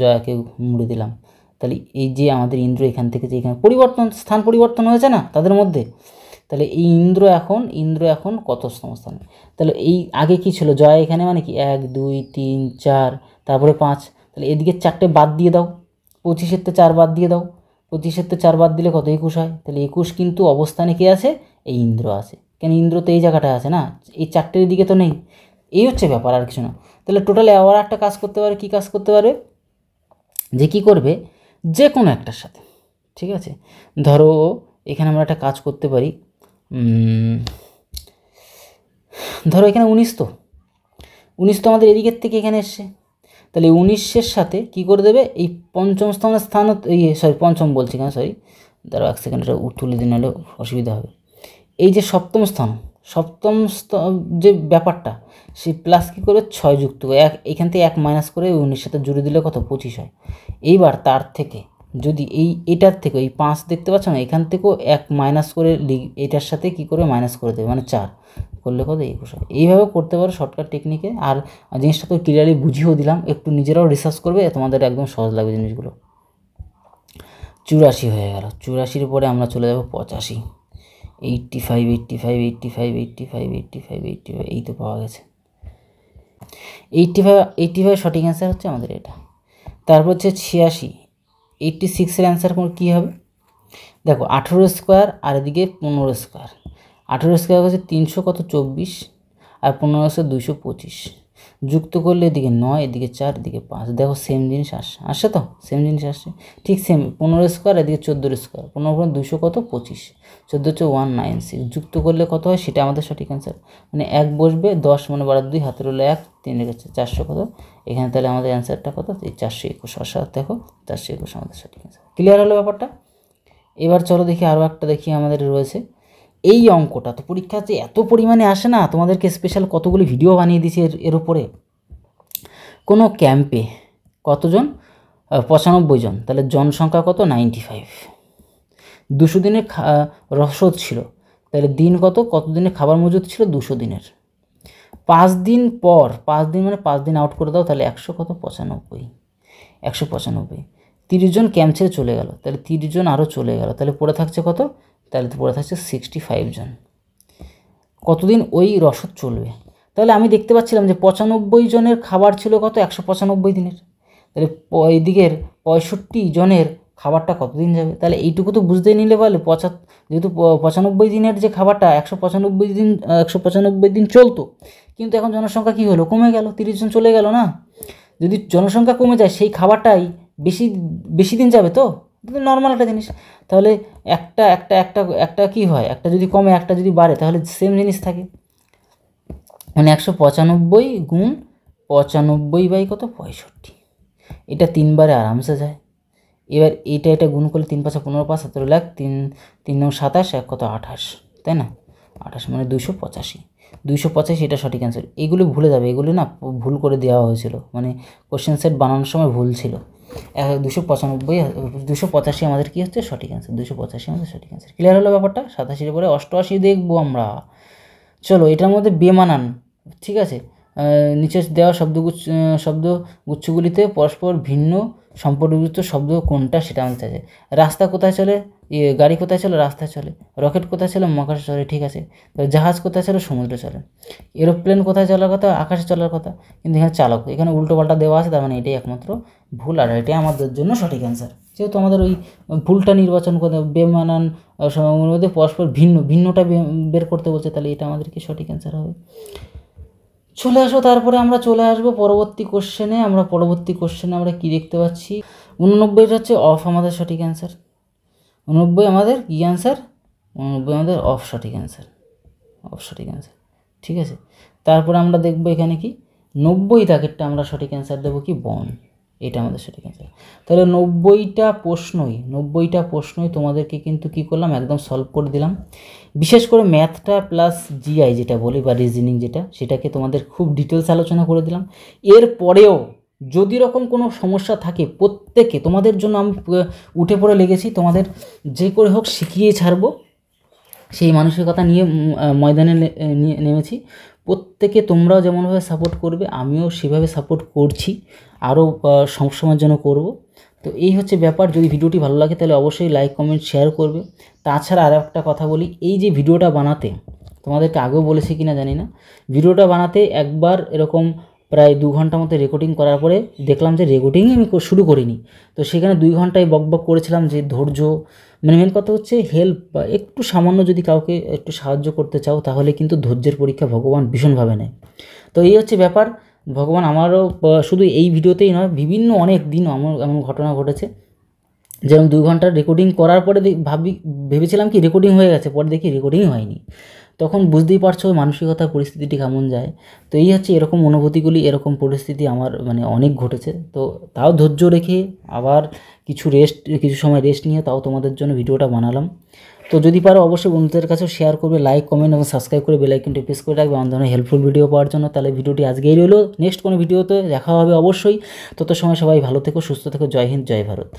জয়াকে মুড়ে দিলাম। তাহলে এই যে আমাদের ইন্দ্র এখান থেকে যে এখানে স্থান পরিবর্তন হয়েছে না তাদের মধ্যে, তাহলে এই ইন্দ্র এখন কততম স্থানে। তাহলে এই আগে কি ছিল, জয়া এখানে মানে কি 1 2 3 4, তারপরে 5, তাহলে এদিকে 4টে বাদ দিয়ে দাও, 25-এর 4 বাদ দিয়ে দাও, 25-এর 4 বাদ দিলে কত 21 হয়। তাহলে 21 কিন্তু অবস্থানে কে আছে, এই ইন্দ্র আছে। কেন, ইন্দ্র তো এই জায়গাটায় আছে না, এই 4টের দিকে তো নেই। এই হচ্ছে ব্যাপার, আর কিছু না। তাহলে টোটালে আবার একটা কাজ করতে পারে, কি কাজ করতে পারবে, যে কি করবে, যে কোনো একটার সাথে, ঠিক আছে। ধরো এখানে আমরা একটা কাজ করতে পারি, ধরো এখানে 19 তো আমাদের এদিকের থেকে এখানে এসছে, তাহলে 19-এর সাথে কী করে দেবে, এই পঞ্চম স্থান, পঞ্চম বলছি কেন, দাঁড়াও 1 সেকেন্ড, এটা তুলে দিন, হলে অসুবিধা হবে। এই যে সপ্তম যে ব্যাপারটা, সে প্লাস কী করে 6 যুক্ত করে এখান থেকে 1 মাইনাস করে 19 সাথে জুড়ে দিলে কত 25 হয়। এইবার তার থেকে যদি এটার থেকে ওই 5 দেখতে পাচ্ছ না, এখান থেকেও 1 মাইনাস করে এটার সাথে কি করে মাইনাস করে দেবে, মানে 4 করলে কত 21 হয়। এইভাবে করতে পারো শর্টকাট টেকনিকে। আর জিনিসটা তো ক্লিয়ারলি বুঝিয়েও দিলাম, একটু নিজেরাও রিসার্চ করবে, তোমাদের একদম সহজ লাগবে জিনিসগুলো। 84 হয়ে গেল। 84-এর পরে আমরা চলে যাব 85, 85 এই তো পাওয়া গেছে। 85 সঠিক অ্যান্সার হচ্ছে আমাদের এটা। তারপর হচ্ছে 86, 86-এর অ্যান্সার কী হবে, দেখো 18 স্কোয়ার আর এদিকে 15 স্কোয়ার, 18 স্কোয়ার হচ্ছে 300 কত 24, আর 15 স্কোয়ার 225, যুক্ত করলে এদিকে 9, এদিকে 4, এদিকে 5, দেখো সেম জিনিস আসছে তো, সেম জিনিস আসছে, ঠিক সেম। 15 স্কোয়ার এদিকে 14 স্কোয়ার, 15 200 কত 25, 14 হচ্ছে 196, যুক্ত করলে কত হয় সেটা আমাদের সঠিক অ্যান্সার। মানে 1 বসবে, 10 মানে 2 হাতের হলো 1, 3 রেখেছে 400 কত এখানে, তাহলে আমাদের অ্যান্সারটা কত, এই 421, অর্থাৎ দেখো 421 আমাদের সঠিক অ্যান্সার। ক্লিয়ার হলো ব্যাপারটা। এবার চলো দেখি আরও একটা দেখি আমাদের রয়েছে। এই অঙ্কটা তো পরীক্ষা যে এত পরিমাণে আসে না, তোমাদেরকে স্পেশাল কতগুলি ভিডিও বানিয়ে দিয়েছি এর উপরে। কোনো ক্যাম্পে কতজন, 95 জন, তাহলে জনসংখ্যা কত 95, 200 দিনের রসদ ছিল, তাহলে দিন কত দিনের খাবার মজুদ ছিল 200 দিনের। 5 দিন পর, 5 দিন মানে 5 দিন আউট করে দাও, তাহলে 100 কত 195, 30 জন ক্যাম্প ছেড়ে চলে গেল, তাহলে 30 জন আরও চলে গেল, তাহলে পড়ে থাকছে কত, তাহলে পড়ে থাকছে 65 জন। কতদিন ওই রসদ চলবে, তাহলে আমি দেখতে পাচ্ছিলাম যে 95 জনের খাবার ছিল কত 195 দিনের, তাহলে এই দিকের 65 জনের খাবারটা কতদিন যাবে, তাহলে এইটুকু তো বুঝতে নিলে পারলে যেহেতু 95 দিনের যে খাবারটা 195 দিন চলতো, কিন্তু এখন জনসংখ্যা কী হলো, কমে গেল, 30 জন চলে গেল না। যদি জনসংখ্যা কমে যায় সেই খাবারটাই বেশি দিন যাবে, তো নর্মাল একটা জিনিস। তাহলে একটা কি হয়, একটা যদি কমে একটা যদি বাড়ে তাহলে সেম জিনিস থাকে, মানে 195 গুণ 95 বাই কত 65, এটা 3 বারে আরামসে যায়। এবার এটা গুণ করলে 3 5 15 5 17 লাখ, 3 3 9 27, 1 কত 28, তাই না, 28 মানে 285, এটা সঠিক অ্যান্সার। এগুলো ভুলে যাবে, এগুলো না ভুল করে দেওয়া হয়েছিল, মানে কোশ্চেন সেট বানানোর সময় ভুল ছিল। 285 আমাদের কী হচ্ছে সঠিক অ্যান্সার, 285 আমাদের সঠিক অ্যান্সার। ক্লিয়ার হলো ব্যাপারটা। 87-এর পরে 88 দেখবো আমরা। চলো এটার মধ্যে বেমানান, ঠিক আছে, নিচে দেওয়া শব্দগুচ্ছগুলিতে পরস্পর ভিন্ন সম্পর্কযুক্ত শব্দ কোনটা সেটা আমাদের চাইছে। রাস্তা কোথায় চলে, গাড়ি কোথায় চলে? রাস্তায় চলে। রকেট কোথায় চলে? মহাকাশে চলে, ঠিক আছে। তো জাহাজ কোথায় চলে? সমুদ্রে চলে। এরোপ্লেন কোথায় চলার কথা? আকাশে চলার কথা, কিন্তু এখানে চালক, এখানে উল্টো পাল্টা দেওয়া আছে, তার মানে এটাই একমাত্র ভুল, আর এটাই আমাদের জন্য সঠিক অ্যান্সার। যেহেতু আমাদের ওই ভুলটা নির্বাচন করতে, বেমানান সময়ের মধ্যে পরস্পর ভিন্নটা বের করতে বলছে, তাহলে এটা আমাদের কি সঠিক অ্যান্সার হবে। চলে আসো, তারপরে আমরা চলে আসবো পরবর্তী কোশ্চেনে। পরবর্তী কোশ্চেনে আমরা কি দেখতে পাচ্ছি? 89 হচ্ছে অফ আমাদের সঠিক অ্যান্সার। 89 আমাদের কী অ্যান্সার? 89 আমাদের অফ সঠিক অ্যান্সার, অফ সঠিক অ্যান্সার, ঠিক আছে। তারপরে আমরা দেখবো এখানে কি 90 দাগেরটা আমরা সঠিক অ্যান্সার দেবো কি? বন, এটা আমাদের সঠিক অ্যান্সার। তাহলে 90টা প্রশ্নই তোমাদেরকে কিন্তু কী করলাম? একদম সলভ করে দিলাম। বিশেষ করে ম্যাথটা প্লাস জিআই যেটা বলি বা রিজনিং যেটা, সেটাকে তোমাদের খুব ডিটেলস আলোচনা করে দিলাম। এরপরেও যদি রকম কোনো সমস্যা থাকে, প্রত্যেকে তোমাদের জন্য আমি উঠে পড়ে লেগেছি, তোমাদের যে করে হোক শিখিয়ে ছাড়বো, সেই মানসিকতা নিয়ে ময়দানে নেমেছি। প্রত্যেকে তোমরাও যেমনভাবে সাপোর্ট করবে, আমিও সেভাবে সাপোর্ট করছি, আরও সবসময়ের জন্য করব। তো এই হচ্ছে ব্যাপার। যদি ভিডিওটি ভালো লাগে তাহলে অবশ্যই লাইক কমেন্ট শেয়ার করবে। তাছাড়া আরও একটা কথা বলি, এই যে ভিডিওটা বানাতে, তোমাদেরকে আগেও বলেছি কি না জানি না, ভিডিওটা বানাতে একবার এরকম প্রায় 2 ঘন্টা মতো রেকর্ডিং করার পরে দেখলাম যে রেকর্ডিংই আমি শুরু করিনি। তো সেখানে 2 ঘন্টায় বকবক করেছিলাম যে ধৈর্য, মানে মেন কথা হচ্ছে হেল্প, বা একটু সামান্য যদি কাউকে একটু সাহায্য করতে চাও, তাহলে কিন্তু ধৈর্যের পরীক্ষা ভগবান ভীষণভাবে নেয়। তো এই হচ্ছে ব্যাপার। ভগবান আমারও শুধু এই ভিডিওতেই নয়, বিভিন্ন অনেক দিন এমন ঘটনা ঘটেছে, যেমন 2 ঘন্টার রেকর্ডিং করার পরে ভেবেছিলাম কি রেকর্ডিং হয়ে গেছে, পরে দেখি রেকর্ডিংই হয়নি। তখন বুঝতেই পারছো মানসিকতার পরিস্থিতিটি কেমন যায়। তো এই হচ্ছে, এরকম অনুভূতিগুলি, এরকম পরিস্থিতি আমার মানে অনেক ঘটেছে। তো তাও ধৈর্য রেখে আবার কিছু সময় রেস্ট নিয়ে তাও তোমাদের জন্য ভিডিওটা বানালাম। তো যদি পারো অবশ্যই বন্ধুদের কাছেও শেয়ার করবে, লাইক কমেন্ট এবং সাবস্ক্রাইব করে বেল আইকনটি প্রেস করে রাখবে আমার ধরনের হেল্পফুল ভিডিও পাওয়ার জন্য। তাহলে ভিডিওটি আজকেই রইলো, নেক্সট কোনো ভিডিওতে দেখা হবে অবশ্যই। তত সময় সবাই ভালো থেকো, সুস্থ থেকো। জয় হিন্দ, জয় ভারত।